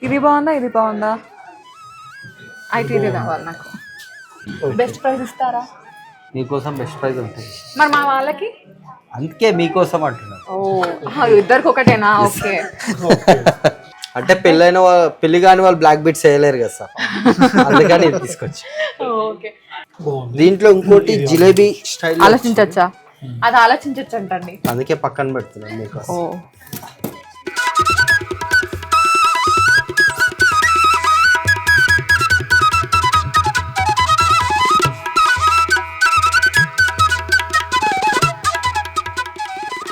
ఇది బాగుందా ఇది బాగుందా? అయితే ఇది కావాలి నాకు. బెస్ట్ ప్రైస్ ఇస్తారా? మీకోసం బెస్ట్ ప్రైస్ ఉంటుంది, మరి మా వాళ్ళకి అందుకే మీకోసం అంటున్నాను. ఇద్దరికి ఒకటేనా? ఓకే. అంటే పెళ్లి కాని వాళ్ళు బ్లాక్ బీట్స్ వేయలేరు కదా సార్, అందుకని ఇది తీసుకొచ్చి. ఓకే. దీంట్లో ఇంకోటి జిలేబీ స్టైల్ ఆలోచించచ్చా? అది ఆలోచించచ్చు అంటండి, అందుకే పక్కన పెడుతున్నాను మీకోసం.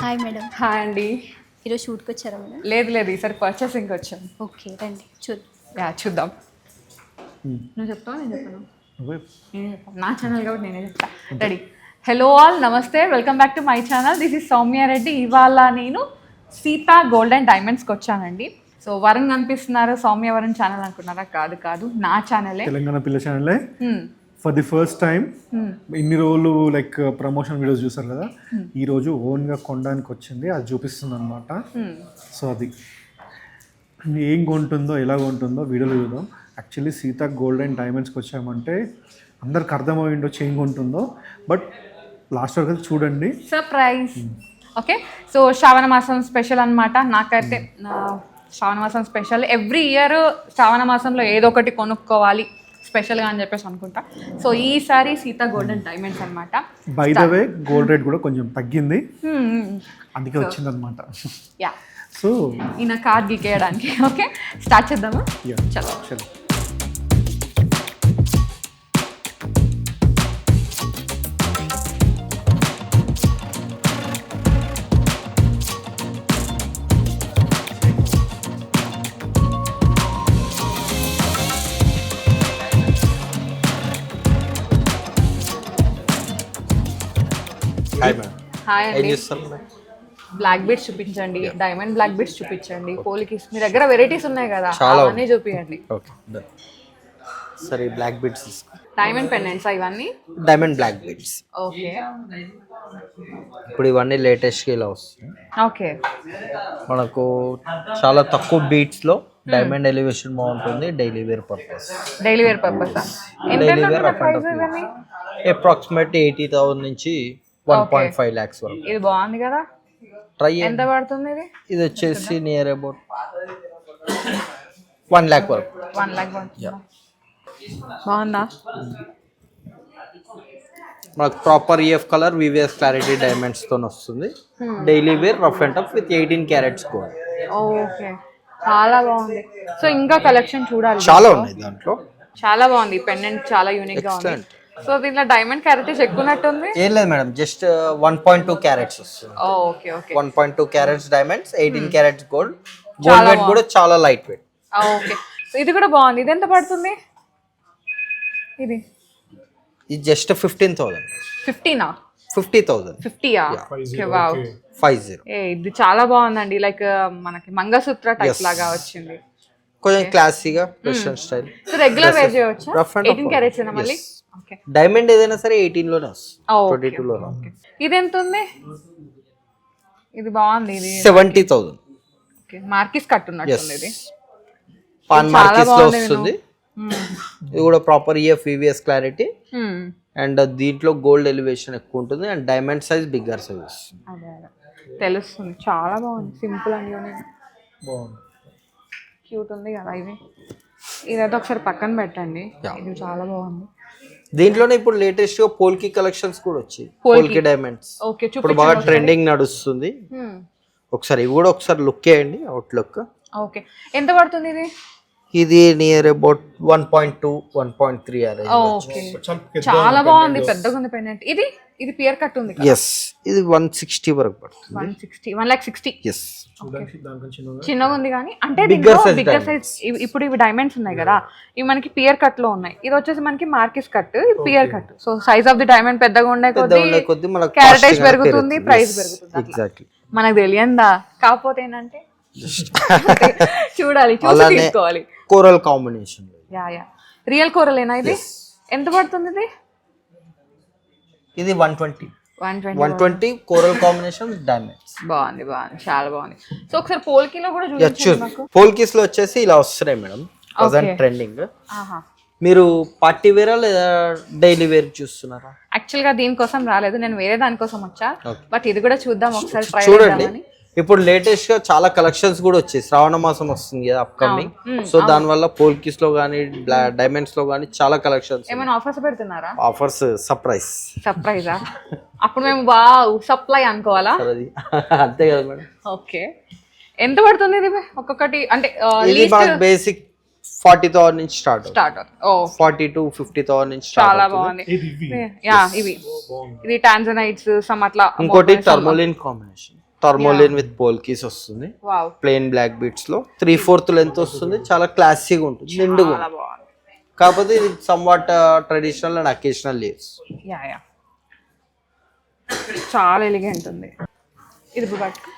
Hi madam. హాయ్ అండి. ఈరోజు షూట్కి వచ్చారా మేడం? లేదు ఈసారి పర్చేసింగ్కి వచ్చాం. ఓకే రండి చూద్దాం. నువ్వు చెప్తావా నేను చెప్పను? నా ఛానల్ కాబట్టి నేనే చెప్తా. రెడీ. హలో ఆల్, నమస్తే, welcome back to my channel. This is Soumya Reddy. ఇవాళ నేను సీతా గోల్డ్ అండ్ డైమండ్స్కి వచ్చానండి. సో వరుణ్ కనిపిస్తున్నారు, సౌమ్య వరుణ్ ఛానల్ అనుకున్నారా? కాదు, నా ఛానలే, తెలంగాణ పిల్ల ఛానలే. ఫర్ ది ఫస్ట్ టైం ఇన్ని రోజులు లైక్ ప్రమోషన్ వీడియోస్ చూసారు కదా, ఈ రోజు ఓన్గా కొనడానికి వచ్చింది, అది చూపిస్తుంది అనమాట. సో అది ఏం కొంటుందో ఎలా కొంటుందో వీడియోలో చూద్దాం. యాక్చువల్లీ సీతా గోల్డ్ అండ్ డైమండ్స్కి వచ్చామంటే అందరికి అర్థమై ఉండొచ్చు ఏం కొంటుందో, బట్ లాస్ట్ వరకు చూడండి, సర్ప్రైజ్. ఓకే. సో శ్రావణ మాసం స్పెషల్ అనమాట. నాకైతే శ్రావణ మాసం స్పెషల్. ఎవ్రీ ఇయర్ శ్రావణ మాసంలో ఏదో ఒకటి కొనుక్కోవాలి స్పెషల్గా అని చెప్పేసి అనుకుంటా. సో ఈసారి సీతా గోల్డ్ అండ్ డైమండ్స్ అనమాట. By the way gold rate కూడా కొంచెం తగ్గింది, అందుకే వచ్చింది అనమాట. యా. సో ఈయన కార్డ్ గీకేయడానికి. ఓకే, స్టార్ట్ చేద్దామా? చలో. హాయ్ అండి. బ్లాక్ బీడ్స్ చూపించండి, డైమండ్ బ్లాక్ బీడ్స్ చూపించండి, పోలికి మీ దగ్గర వెరైటీస్ ఉన్నాయి కదా, అవన్నీ చూపించండి. ఓకే సరే, బ్లాక్ బీడ్స్ డైమండ్ పెండెంట్స్ ఇవన్నీ? Diamond black beads. ఓకే. ఇప్పుడు ఇవన్నీ లేటెస్ట్ ఇలా వస్తుంది. ఓకే. మనకు చాలా తక్కువ బీట్స్ లో డైమండ్ ఎలివేషన్ బాగుంటుంది. Daily wear purpose. Daily wear purpose. Daily wear approximate 80,000 నుంచి 1.5 lakhs వరకు. ఇది బాగుంది కదా, ట్రై. ఎంత పడుతుంది ఇది? ఇది వచ్చేసి నియర్ అబౌట్ 1 lakh వరకు. 1 lakh బాగుందా? మనకు proper EF colour VVS clarity diamonds తో వస్తుంది. Daily wear rough and tough with 18 carats gold. Okay, చాలా బాగుంది. సో ఇంకా కలెక్షన్ చూడాలి, చాలా ఉన్నాయి దాంట్లో. చాలా బాగుంది. పెండెంట్ చాలా యూనిక్ గా ఉంది. సో దీంట్లో డైమండ్ క్యారెటేజ్ ఎక్కువనట్టుంది. ఏం లేదు మేడం, జస్ట్ 1.2 carats వస్తుంది. Okay okay. 1.2 carats diamonds, 18 carats gold. Gold weight కూడా చాలా లైట్ వెయిట్. ఓకే. సో ఇది కూడా బాగుంది. ఇది ఎంత పడుతుంది? ఇది జస్ట్ 15,000. 15 50,000. 50యా? Okay, wow. 50. ఇది చాలా బాగుందండి. లైక్ మనకి మంగళసూత్ర టైప్ లాగా వచ్చింది, కొంచెం క్లాసీగా western style. So regular wear చేయొచ్చా? 18 carats ఏనా మళ్ళీ? ఓకే. డైమండ్ ఏదైనా సరే 18 లోనే వస్తుంది, 22 లోనే. ఇది ఎంత ఉంది? ఇది బాగుంది. ఇది 70,000. ఓకే, మార్కిస్ కట్ ఉన్నట్టుంది. ఇది పాన్ మార్కిస్ లో వస్తుంది. ఇది కూడా proper EF VVS clarity and దీంట్లో గోల్డ్ ఎలివేషన్ ఎక్కువ ఉంటుంది and diamond size bigger size. అదే తెలుస్తుంది. చాలా బాగుంది, సింపుల్ అండ్ యూనిక్, క్యూట్ ఉంది కదా. ఇదైతే ఒకసారి పక్కన పెట్టండి, ఇది చాలా బాగుంది. దీంట్లోనే ఇప్పుడు లేటెస్ట్ గా పోల్కి కలెక్షన్స్ కూడా వచ్చాయి. పోల్కి డైమండ్స్ ఇప్పుడు బాగా ట్రెండింగ్ నడుస్తుంది. ఒకసారి ఇవి కూడా ఒకసారి లుక్ చేయండి, అవుట్ లుక్. ఓకే, ఎంత పడుతుంది ఇది? ఇది నియర్ అబౌట్ 1.2 1.3 అరే. ఓకే, చాలా బాగుంది, పెద్దగా ఉంది పెండెంట్. ఇది పియర్ కట్ ఉంది కదా. yes, ఇది 160 వరకు పడుతుంది. 160. yes, చిన్నగా ఉంది కానీ అంటే బిగ్గర్ సైజ్. ఇప్పుడు ఇవి డైమండ్స్ ఉన్నాయి కదా, ఇవి మనకి పియర్ కట్ లో ఉన్నాయి. ఇది వచ్చేసి మనకి మార్కిస్ కట్, ఇది pear cut. So size of the diamond పెద్దగా ఉండే కొద్ది మనకి క్యారెటేజ్ పెరుగుతుంది, ప్రైస్ పెరుగుతుంది. ఎగ్జాక్ట్లీ, మనకు తెలియందా. కాకపోతే ఏంటంటే చూడాలి, చూసి తీసుకోవాలి. Coral combination. Yeah, real coral ఏనా ఇది? ఎంత పడుతుంది ఇది? ఇది 120. 120 కోరల్ కాంబినేషన్ డైమండ్స్. బాగుంది చాలా బాగుంది. సో ఒకసారి పోల్కీలో కూడా చూపించండి నాకు. పోల్కిస్ లో వచ్చేసి ఇలా వస్తున్నాయి మేడం, ప్రజెంట్ ట్రెండింగ్. ఆహా. మీరు పార్టీ వేరా లేదా డైలీ వేర్ చూస్తున్నారా? యాక్చువల్ గా దీనికోసం రాలేదు, నేను వేరే దానికోసం వచ్చా. బట్ ఇది కూడా చూద్దాం ఒకసారి, ట్రై చూడండి. చేద్దామని. ఇప్పుడు లేటెస్ట్ గా చాలా కలెక్షన్స్ కూడా వచ్చాయి, శ్రావణ మాసం వస్తుంది కదా అప్కమింగ్. సో దాని వల్ల పోల్కిస్ లో గానీ డైమండ్స్ లో గానీ చాలా కలెక్షన్స్. ఏమైనా ఆఫర్స్ పెడుతున్నారా? ఆఫర్స్ సర్ప్రైజా? అప్పుడు మేము వావ్ సప్లై అనుకోవాలా? అంతే కదా మేడం. ఓకే, ఎంత పడుతుంది ఇది ఒక్కొక్కటి? అంటే ఇది బేసిక్ 40,000 నుంచి స్టార్ట్ అవుతుంది. 40 to 50,000 నుంచి చాలా బాగుంది. యా, ఇవి ఇది టాంజనైట్స్ సమ్ అట్లా. ఇంకోటి టర్మోలిన్ కాంబినేషన్, టర్మోలిన్ విత్ పోల్కీస్ వస్తుంది. వావ్, ప్లెయిన్ బ్లాక్ బీట్స్ లో 3/4 లెంత్ వస్తుంది. చాలా క్లాసీగా ఉంటుంది, నిండుగా చాలా ఉంటుంది. బాగుంది. కాకపోతే ఇది somewhat traditional and occasional leaves. Yeah చాలా ఎలిగెంట్ ఉంది. ఇది పట్టుకో.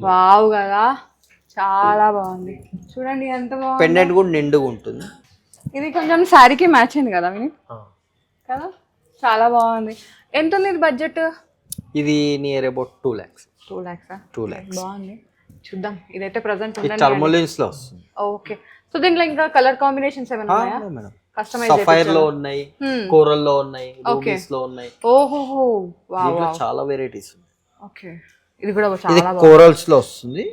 వావ్ కదా, చాలా బాగుంది. చూడండి ఎంత బాగుంది. పెండెంట్ కూడా నిండుగా ఉంటుంది. ఇది కొంచెం శారీకి మ్యాచ్ అయింది కదా విని, కదా చాలా బాగుంది. ఎంత ఉంది ఇది బడ్జెట్? ఇది near about 2 lakhs. 2 lakhs. 2 lakhs. బాగుంది, చూద్దాం. ఇదైతే ప్రెసెంట్ ఇది టర్మోలిన్స్ లో వస్తుంది. ఓకే. సో దీంట్లో ఇంకా కలర్ కాంబినేషన్స్ ఏమైనా ఉన్నాయా? మేడం కస్టమైజ్ సఫైర్ లో ఉన్నాయి, కోరల్ లో ఉన్నాయి, రూబీస్ లో ఉన్నాయి. ఓహో వావ్, దీంట్లో చాలా వెరైటీస్ ఉన్నాయి. ఓకే, ఇది కూడా ఇది చాలా బాగుంది. కోరల్స్ లో వస్తుంది.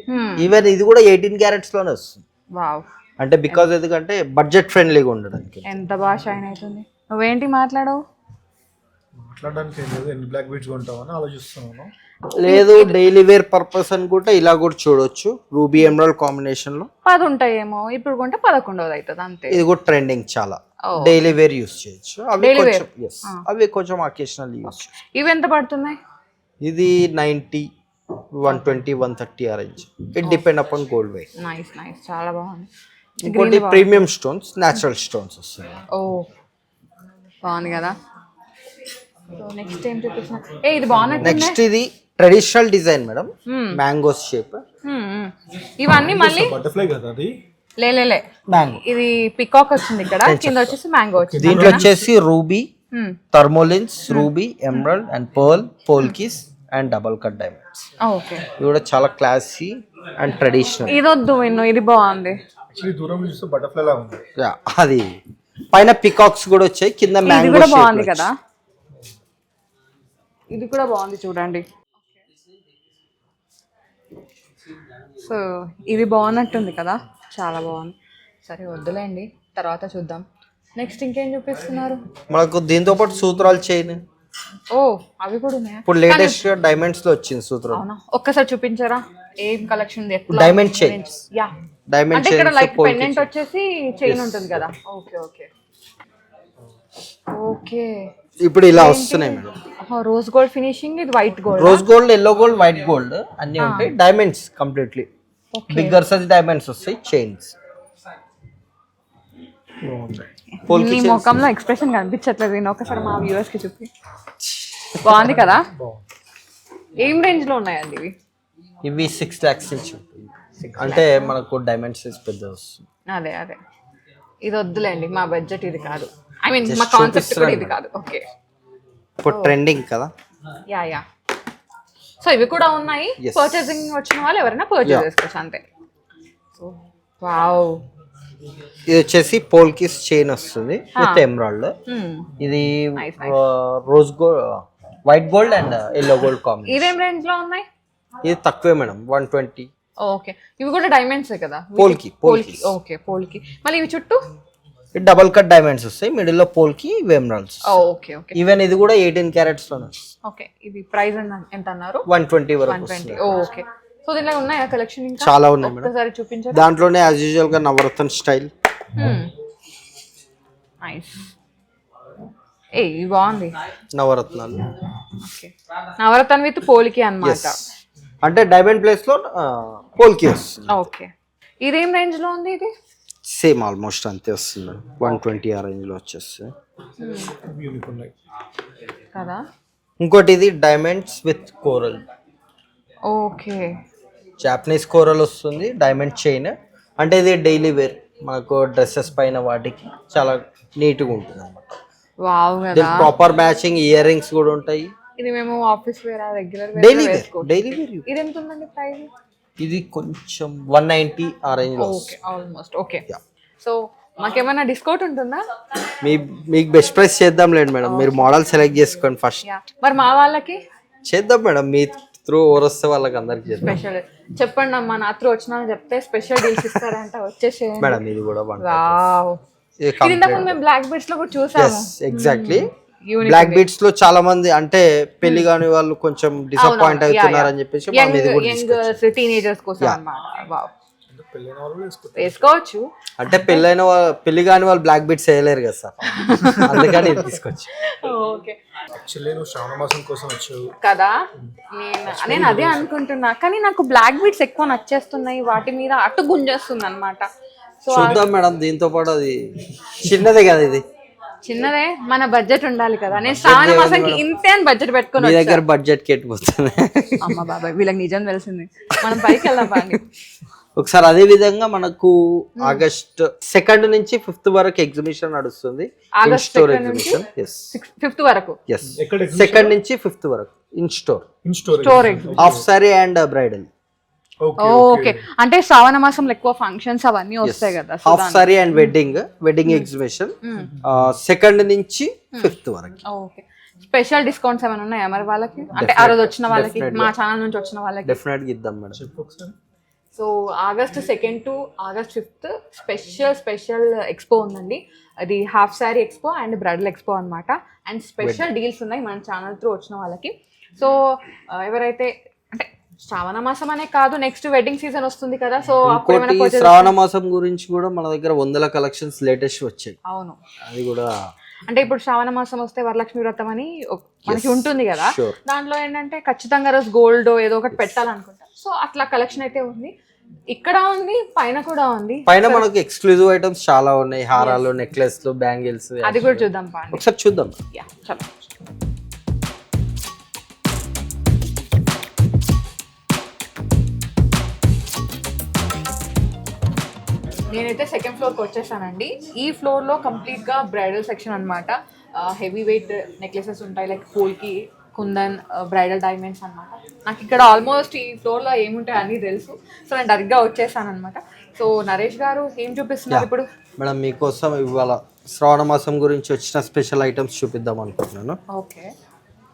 ఈవెన్ ఇది కూడా 18 carats లోనే వస్తుంది. వావ్, అంటే బికాజ్ ఎందుకంటే బడ్జెట్ ఫ్రెండ్లీగా ఉండడానికి. ఎంత బాగా షైన్ అవుతుంది. నువ్వేంటి మాట్లాడవు? మాట్లాడడానికి ఏం లేదు, ఎన్ని బ్లాక్ బీట్స్ కొంటామని ఆలోచిస్తున్నాను. లేదు, డైలీ వేర్ పర్పస్ అనుకుంటే ఇలా కూడా చూడొచ్చు. రూబీ ఎమరాల్డ్ కాంబినేషన్ లో 10 ఉంటాయేమో, ఇప్పుడు కొంటే 11వ అవుతుంది అంతే. ఇది కూడా ట్రెండింగ్, చాలా డైలీ వేర్ యూస్ చేయొచ్చు. అవి కొంచెం అవి కొంచెం అకేషనల్ యూస్. ఇవి ఎంత పడుతున్నాయి? ఇది 90, 120, 130 ఆ range. It depend upon gold weight. Nice, చాలా బాగుంది. ఇంకోటి ప్రీమియం స్టోన్స్, న్యాచురల్ స్టోన్స్ వస్తాయి. ఓ బాగుంది కదా. సో నెక్స్ట్ ఏం చూపించిన? ఇది బాగున్నట్టు. నెక్స్ట్ ఇది traditional design madam, mangoes shape. ఇవన్నీ మళ్ళీ బటర్ఫ్లై కదా అది. లే మ్యాంగో. ఇది పికాక్ వచ్చింది ఇక్కడ, కింద వచ్చేసి మ్యాంగో వచ్చింది. దీంట్లో వచ్చేసి ruby, tourmalines, ruby, emerald and pearl, polkis and double cut diamonds. Okay, ఇది కూడా చాలా క్లాసీ అండ్ ట్రెడిషనల్. ఇది వద్దు విన్ను, ఇది బాగుంది. యాక్చువల్లీ దూరం చూస్తే బటర్ఫ్లై లా ఉంది. అది పైన పికాక్స్ కూడా వచ్చాయి, కింద ఇది మ్యాంగో కూడా షేప్. బాగుంది కదా, ఇది కూడా బాగుంది చూడండి. సో ఇది బాగున్నట్టుంది కదా, చాలా బాగుంది. సరే వద్దులేండి, తర్వాత చూద్దాం. నెక్స్ట్ ఇంకేం చూపిస్తున్నారు? మనకు దీంతో పాటు సూత్రాలు చైన్. ఓ అవి కూడా ఉన్నాయా? ఇప్పుడు లేటెస్ట్ గా డైమండ్స్ లో వచ్చింది సూత్రం. అవునా, ఒక్కసారి చూపించారా ఏం కలెక్షన్ ఉంది? Diamond chains. యా, డైమండ్ అంటే ఇక్కడ చైన్స్, లైక్ పెండెంట్ వచ్చేసి చైన్ ఉంటుంది కదా. Okay okay okay. ఇప్పుడు ఇలా వస్తున్నాయి మేడం. రోజ్ గోల్డ్ ఫినిషింగ్, ఇది white gold. Rose gold, yellow gold, white gold అన్ని ఉంటాయి. Diamonds completely bigger size diamonds వస్తాయి, చైన్స్. నీ ముఖంలో ఎక్స్ప్రెషన్ కనిపించట్లేదు, నేను ఒకసారి మా వ్యూవర్స్ కి చూపి. బాగుంది కదా. ఏం రేంజ్ లో ఉన్నాయండి ఇవి? ఇవి 6 lakhs నుంచి ఉంటుంది. అంటే మనకు డైమండ్ సైజ్ పెద్ద వస్తుంది. అదే ఇది వద్దులేండి, మా బడ్జెట్ ఇది కాదు. ఐ మీన్ మా కాన్సెప్ట్ కూడా ఇది కాదు. ఓకే, ఇప్పుడు ట్రెండింగ్ కదా. యా సో ఇవి కూడా ఉన్నాయి. పర్చేసింగ్ వచ్చిన వాళ్ళు ఎవరైనా పర్చేస్ చేసుకోవచ్చు అంతే. వావ్, ఇది వచ్చేసి పోల్కిస్ చైన్ వస్తుంది విత్ ఎమరాల్డ్. ఇది rose gold, white gold and yellow gold combination. ఇదేం రేంజ్ లో ఉన్నాయి? ఇది తక్కువే మేడం, 120. ఓకే, ఇవి కూడా డైమండ్స్ కదా? పోల్కి. ఓకే, పోల్కి. మళ్ళీ ఇవి చుట్టూ డబల్ కట్ డైమండ్స్ వస్తాయి, మిడిల్ లో పోల్కి, ఎమరాల్డ్స్. ఓకే ఈవెన్ ఇది కూడా 18 carats లోనే. ఓకే, ఇది ప్రైస్ ఎంత అన్నారు? 120 వరకు. 120. ఓకే. సో దీనిలో ఉన్నాయా కలెక్షన్? ఇంకా చాలా ఉన్నాయి మేడం. ఒకసారి చూపించండి. దాంట్లోనే యాజ్ యూజువల్ గా నవరత్న స్టైల్. నైస్. ఇది బాగుంది, నవరత్నాలు. ఓకే, నవరత్న విత్ పోలికి అన్నమాట. అంటే డైమండ్ ప్లేస్ లో పోల్కి వస్తుంది. ఓకే, ఇదేం రేంజ్ లో ఉంది? ఇది సేమ్ ఆల్మోస్ట్ అంతే వస్తుంది, 120 ఆ రేంజ్ లో వచ్చేస్తుంది కదా. ఇంకోటి ఇది diamonds with coral. Okay, Japanese coral వస్తుంది, డైమండ్ చైన్. అంటే ఇది డైలీ వేర్ మనకు డ్రెస్సెస్ పైన వాటికి చాలా నీట్గా ఉంటుంది అనమాట. వావ్ కదా. ప్రాపర్ మ్యాచింగ్ ఇయర్ రింగ్స్ కూడా ఉంటాయి. ఇది మేము office wear regular daily wear daily wear ఇది ఎంత ఉందండి ప్రైస్? ఇది కొంచెం 190 ఆ రేంజ్ లో ఓకే ఆల్మోస్ట్ ఓకే. సో మాకేమైనా డిస్కౌంట్ ఉంటుందా? మీకు బెస్ట్ ప్రైస్ చేద్దాంలేండి మేడం, మీరు మోడల్ సెలెక్ట్ చేసుకోండి ఫస్ట్. మరి మా వాళ్ళకి చేద్దాం మేడం, మీ త్రూ ఓవర్ వస్తే వాళ్ళకి అందరికి చేద్దాం. స్పెషల్ చెప్పండి అమ్మా, నా త్రూ వచ్చినా చెప్తే స్పెషల్ డీల్స్ ఇస్తారంట, వచ్చేసేయండి మేడం. ఇది కూడా వావ్. ఇది ఇంతకు ముందు మేము బ్లాక్ బీడ్స్ లో కూడా చూసాము. ఎగ్జాక్ట్లీ బ్లాక్ బీట్స్ లో చాలా మంది అంటే పెళ్లి కాని వాళ్ళు కొంచెం డిసప్పాయింట్ అవుతున్నారు అని చెప్పేసి యంగ్ టీనేజర్స్ కోసం అన్నమాట. వావ్, వేసుకోవచ్చు. అంటే పెళ్లి కాని వాళ్ళు బ్లాక్ బీట్స్ వేయలేరు కదా సార్, అందుకని ఇది తీసుకొచ్చి. ఓకే యాక్చువల్లీ నువ్వు శ్రావణ మాసం కోసం వచ్చావు కదా, నేను అదే అనుకుంటున్నా. కానీ నాకు బ్లాక్ బీట్స్ ఎక్కువ నచ్చేస్తున్నాయి, వాటి మీద అటు గుంజేస్తుంది అనమాట. సో చూద్దాం మేడం, దీంతో పాటు అది చిన్నదే కదా, ఇది చిన్నదే, మన బడ్జెట్ ఉండాలి కదా. నేను శ్రావణ మాసానికి ఇంతే అని బడ్జెట్ పెట్టుకుని మీ దగ్గర బడ్జెట్ కెట్టిపోతుంది. అమ్మ బాబాయ్, వీళ్ళకి నిజం తెలిసింది. మనం పైకి వెళ్దాం పండి. ఒకసారి అదే విధంగా మనకు ఆగస్ట్ 2 నుంచి 5th వరకు ఎగ్జిబిషన్ నడుస్తుంది. ఆగస్ట్ స్టోర్ ఎగ్జిబిషన్ 5th వరకు. 2 నుంచి 5th వరకు in store store half sorry and bridal. Okay, అంటే శ్రావణ మాసంలో ఎక్కువ ఫంక్షన్స్ అవన్నీ వస్తాయి కదా. Half sorry and wedding exhibition 2 నుంచి 5th వరకు. ఓకే, స్పెషల్ డిస్కౌంట్స్ ఏమైనా ఉన్నాయా మరి వాళ్ళకి? అంటే ఆ రోజు వచ్చిన వాళ్ళకి, మా ఛానల్ నుంచి వచ్చిన వాళ్ళకి డెఫినెట్ గా ఇద్దాం madam. So August 2 to August 5th special expo ఉందండి. అది half sari expo and bridal expo అనమాట. అండ్ స్పెషల్ డీల్స్ ఉన్నాయి మన ఛానల్ త్రూ వచ్చిన వాళ్ళకి. సో ఎవరైతే అంటే శ్రావణ మాసం అనే కాదు, నెక్స్ట్ వెడ్డింగ్ సీజన్ వస్తుంది కదా. సో శ్రావణ మాసం గురించి కూడా మన దగ్గర 100 కలెక్షన్స్ లేటెస్ట్ వచ్చాయి. అవును, అది కూడా అంటే ఇప్పుడు శ్రావణ మాసం వస్తే వరలక్ష్మి వ్రతం అని మనకి ఉంటుంది కదా. దాంట్లో ఏంటంటే ఖచ్చితంగా రోజు గోల్డ్ ఏదో ఒకటి పెట్టాలనుకుంటా. సో అట్లా కలెక్షన్ అయితే ఉంది, ఇక్కడ ఉంది, పైన కూడా ఉంది. పైన మనకు ఎక్స్క్లూజివ్ ఐటమ్స్ చాలా ఉన్నాయి, హారాలు, నెక్లెస్లు, బ్యాంగిల్స్. అది కూడా చూద్దాం పండి, ఒకసారి చూద్దాం. చలో. నేనైతే 2nd ఫ్లోర్కి వచ్చేసానండి. ఈ ఫ్లోర్లో కంప్లీట్గా బ్రైడల్ సెక్షన్ అనమాట. హెవీ వెయిట్ నెక్లెసెస్ ఉంటాయి, లైక్ పోల్కి, కుందన్, బ్రైడల్ డైమండ్స్ అనమాట. నాకు ఇక్కడ ఆల్మోస్ట్ ఈ ఫ్లోర్లో ఏముంటాయి అన్నీ తెలుసు. సో నేను డైరెక్ట్గా వచ్చేసాను అనమాట. సో నరేష్ గారు ఏం చూపిస్తున్నారు ఇప్పుడు? మేడం మీకోసం ఇవాళ శ్రావణ మాసం గురించి వచ్చిన స్పెషల్ ఐటమ్స్ చూపిద్దాం అనుకుంటున్నాను. ఓకే,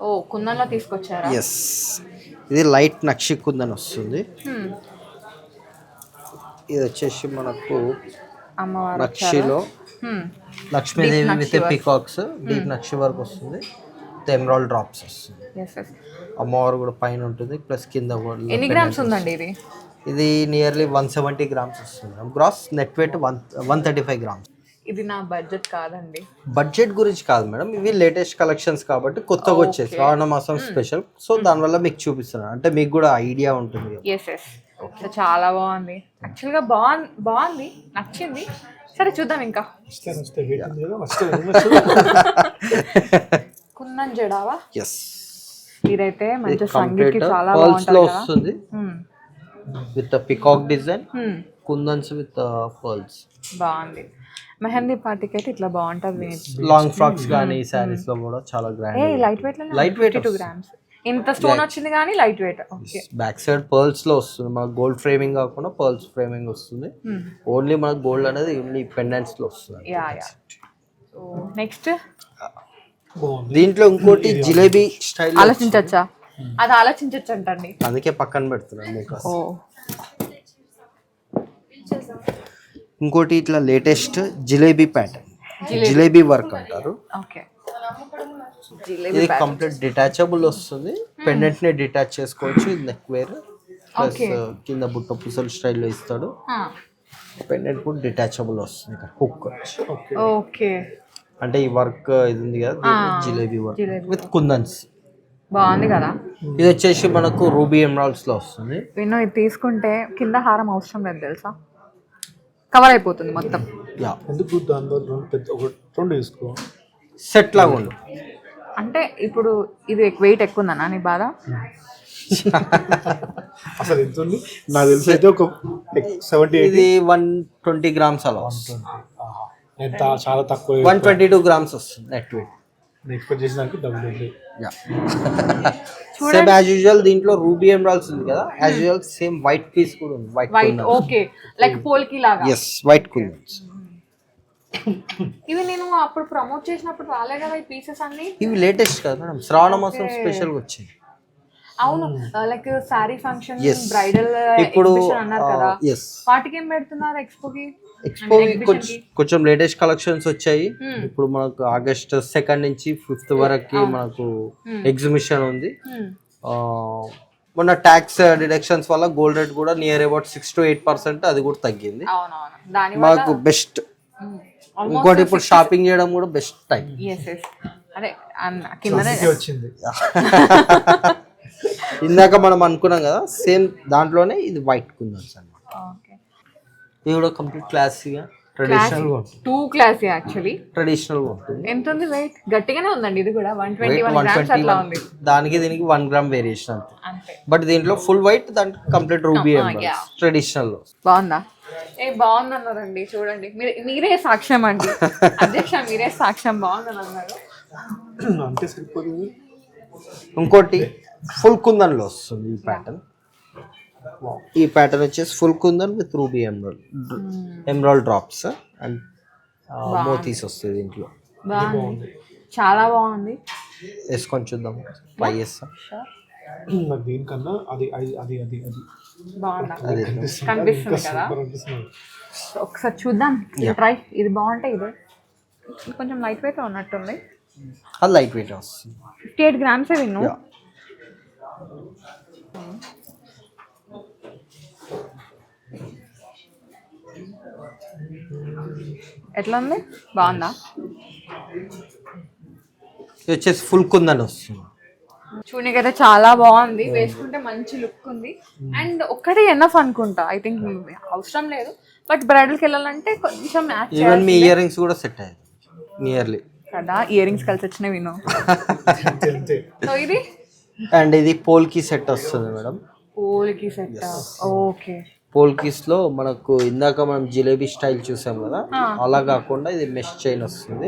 ఓ కుందన్లో తీసుకొచ్చారా? ఎస్, ఇది లైట్ నక్షి కుందన్ వస్తుంది. ఇది వచ్చేసి మనకు నక్షిలో Lakshmidevi with peacocks, deep nakshi work వస్తుంది. ఎమరాల్డ్ డ్రాప్స్ వస్తుంది. అమ్మవారు కూడా పైన ఉంటుంది, ప్లస్ కింద కూడా. ఎన్ని గ్రామ్స్ ఉందండి ఇది? ఇది నియర్లీ 170 గ్రామ్స్ వస్తుంది. Gross net weight 135 grams. ఇది నా బడ్జెట్ కాదండి. బడ్జెట్ గురించి కాదు మేడం, ఇవి లేటెస్ట్ కలెక్షన్స్ కాబట్టి కొత్తగా వచ్చేసి శ్రావణ మాసం స్పెషల్. సో దానివల్ల మీకు చూపిస్తున్నాను, అంటే మీకు కూడా ఐడియా ఉంటుంది. చాలా బాగుంది, యాక్చువల్గా బాగుంది, నచ్చింది. సరే చూద్దాం ఇంకా. కుందన్ జడావా? ఎస్, ఇదైతే మంచి సంగీత్ చాలా వస్తుంది with peacock design, kundans with pearls. బాగుంది. మెహందీ పార్టీకి అయితే ఇట్లా బాగుంటది. లాంగ్ ఫ్రాక్స్ కానీ సారీస్ లో కూడా చాలా గ్రాండ్. Light weight 2 grams. ఇంత స్టోన్ వచ్చింది కానీ light weight. Okay, back side pearls లో వస్తుంది. మనకు గోల్డ్ ఫ్రేమింగ్ కాకుండా పర్ల్స్ ఫ్రేమింగ్ వస్తుంది. ఓన్లీ మనకు గోల్డ్ అనేది ఓన్లీ పెండెంట్స్ లో వస్తుంది. సో నెక్స్ట్ దీంట్లో ఇంకోటి జిలేబీ స్టైల్ ఆలోచించచ్చా? అది ఆలోచించచ్చు అంటండి, అందుకే పక్కన పెడుతున్నాను మీకు. ఇంకోటి ఇట్లా latest jalebi pattern, jalebi work అంటారు. ఓకే, ఇది కంప్లీట్ డిటాచబుల్ వస్తుంది. పెండెంట్ ని డిటాచ్ చేసుకోవచ్చు. ఇది నెక్ వేర్ ప్లస్ కింద బుట్ట పుసలు స్టైల్లో ఇస్తాడు. పెండెంట్ కూడా డిటాచబుల్ వస్తుంది, హుక్. ఓకే, అంటే ఈ వర్క్ ఇది ఉంది కదా, జిలేబీ వర్క్ విత్ కుందన్స్. బాగుంది కదా. ఇది వచ్చేసి మనకు రూబీ ఎమరాల్డ్స్ లో వస్తుంది. విన్నో ఇది తీసుకుంటే కింద హారం అవసరం లేదు తెలుసా, కవర్ అయిపోతుంది మొత్తం. ఎందుకు తీసుకో సెట్ లాగా ఉండు. అంటే ఇప్పుడు ఇది వెయిట్ ఎక్కువ ఉందన్నా నీ బాధ? అసలు ఎంత ఉంది నాకు తెలిసి అయితే ఒక 70. ఇది 120 గ్రామ్స్ అలా వస్తుంది. చాలా తక్కువ. 122 గ్రామ్స్ వస్తుంది నెట్ వెయిట్. ఎక్స్పెక్ట్ చేసినానికి డబుల్ ఉంది. సేమ్ యాజ్ యూజువల్ దీంట్లో రూబీ ఎమరాల్డ్స్ ఉంది కదా, as usual same white piece కూడా ఉంది. వైట్ ఓకే, లైక్ పోల్కి లాగా. Yes, white kundans. ఇవి నేను అప్పుడు ప్రమోట్ చేసినప్పుడు రాలే కదా ఈ పీసెస్ అన్ని. ఇవి లేటెస్ట్ కదా మేడం, శ్రావణ మాసం స్పెషల్ గా వచ్చింది. అవును, లైక్ సారీ ఫంక్షన్, బ్రైడల్ ఇప్పుడు అన్నారు కదా, ఎస్ వాటికి ఏం పెడుతున్నారు ఎక్స్పోకి? కొంచెం లేటెస్ట్ కలెక్షన్స్ వచ్చాయి. ఇప్పుడు మనకు ఆగస్ట్ 2 నుంచి 5 వరకు మనకు ఎగ్జిబిషన్ ఉంది. మొన్న ట్యాక్స్ డిడక్షన్స్ వల్ల గోల్డ్ రేట్ కూడా నియర్ అబౌట్ 6 to 8% అది కూడా తగ్గింది. మాకు బెస్ట్. ఇంకోటి ఇప్పుడు షాపింగ్ చేయడం కూడా బెస్ట్ టైం. అదే కిందనే వచ్చింది. ఇందాక మనం అనుకున్నాం కదా, సేమ్ దాంట్లోనే ఇది వైట్ కుందన్స్ అన్నమాట. ఇది కూడా కంప్లీట్ క్లాసీగా ట్రెడిషనల్ గా ఉంటుంది. టూ క్లాసీ యాక్చువల్లీ, ట్రెడిషనల్ గా ఉంటుంది. ఎంత ఉంది వెయిట్? గట్టిగానే ఉందండి ఇది కూడా, 121 grams అట్లా ఉంది. దానికి దీనికి 1 గ్రామ్ వేరియేషన్ అంతే. బట్ దీంట్లో ఫుల్ వైట్, దాంట్లో కంప్లీట్ రూబీ ట్రెడిషనల్ లో. బాగుందా? బాగుంది అన్నారండి, చూడండి మీరే సాక్ష్యం అండి. అధ్యక్ష మీరే సాక్ష్యం, బాగుందని అన్నారు. అంతే సరిపోతుంది. ఇంకోటి ఫుల్ కుందన్ లో వస్తుంది ఈ ప్యాటర్న్. ఈ ప్యాటర్న్ వచ్చేసి full kundan with ruby emerald drops and motis వస్తుంది దీంట్లో. బాగుంది, చాలా బాగుంది. వేసుకొని చూద్దాం, ట్రై చేస్తాం. దీనికన్నా అది అది అది అది బాగుందా? కనిపిస్తుంది కదా, ఒకసారి చూద్దాం. ట్రై, ఇది బాగుంటాయి. ఇది కొంచెం లైట్ వెయిట్ ఉన్నట్టుంది. అది లైట్ వెయిట్ వస్తుంది. 58 grams విన్ను. ఎట్లా ఉంది? బాగుందా? ఇది వచ్చేసి ఫుల్ కుందన్ వస్తుంది. చూడనికైతే చాలా బాగుంది, వేసుకుంటే మంచి లుక్ ఉంది. అండ్ ఒక్కటే ఎనఫ్ అనుకుంటా, ఐ థింక్ అవసరం లేదు. బట్ బ్రైడల్కి వెళ్ళాలంటే కొంచెం మ్యాచ్. ఈవెన్ మీ ఇయర్ రింగ్స్ కూడా సెట్ అయ్యాయి నియర్లీ కదా, ఇయర్ రింగ్స్ కలిసి వచ్చిన విను. సో ఇది అండ్ ఇది పోల్కి సెట్ వస్తుంది madam. Polki set, okay. Polkis లో మనకు ఇందాక మనం జిలేబీ స్టైల్ చూసాం కదా, అలా కాకుండా ఇది మెష్ చైన్ వస్తుంది.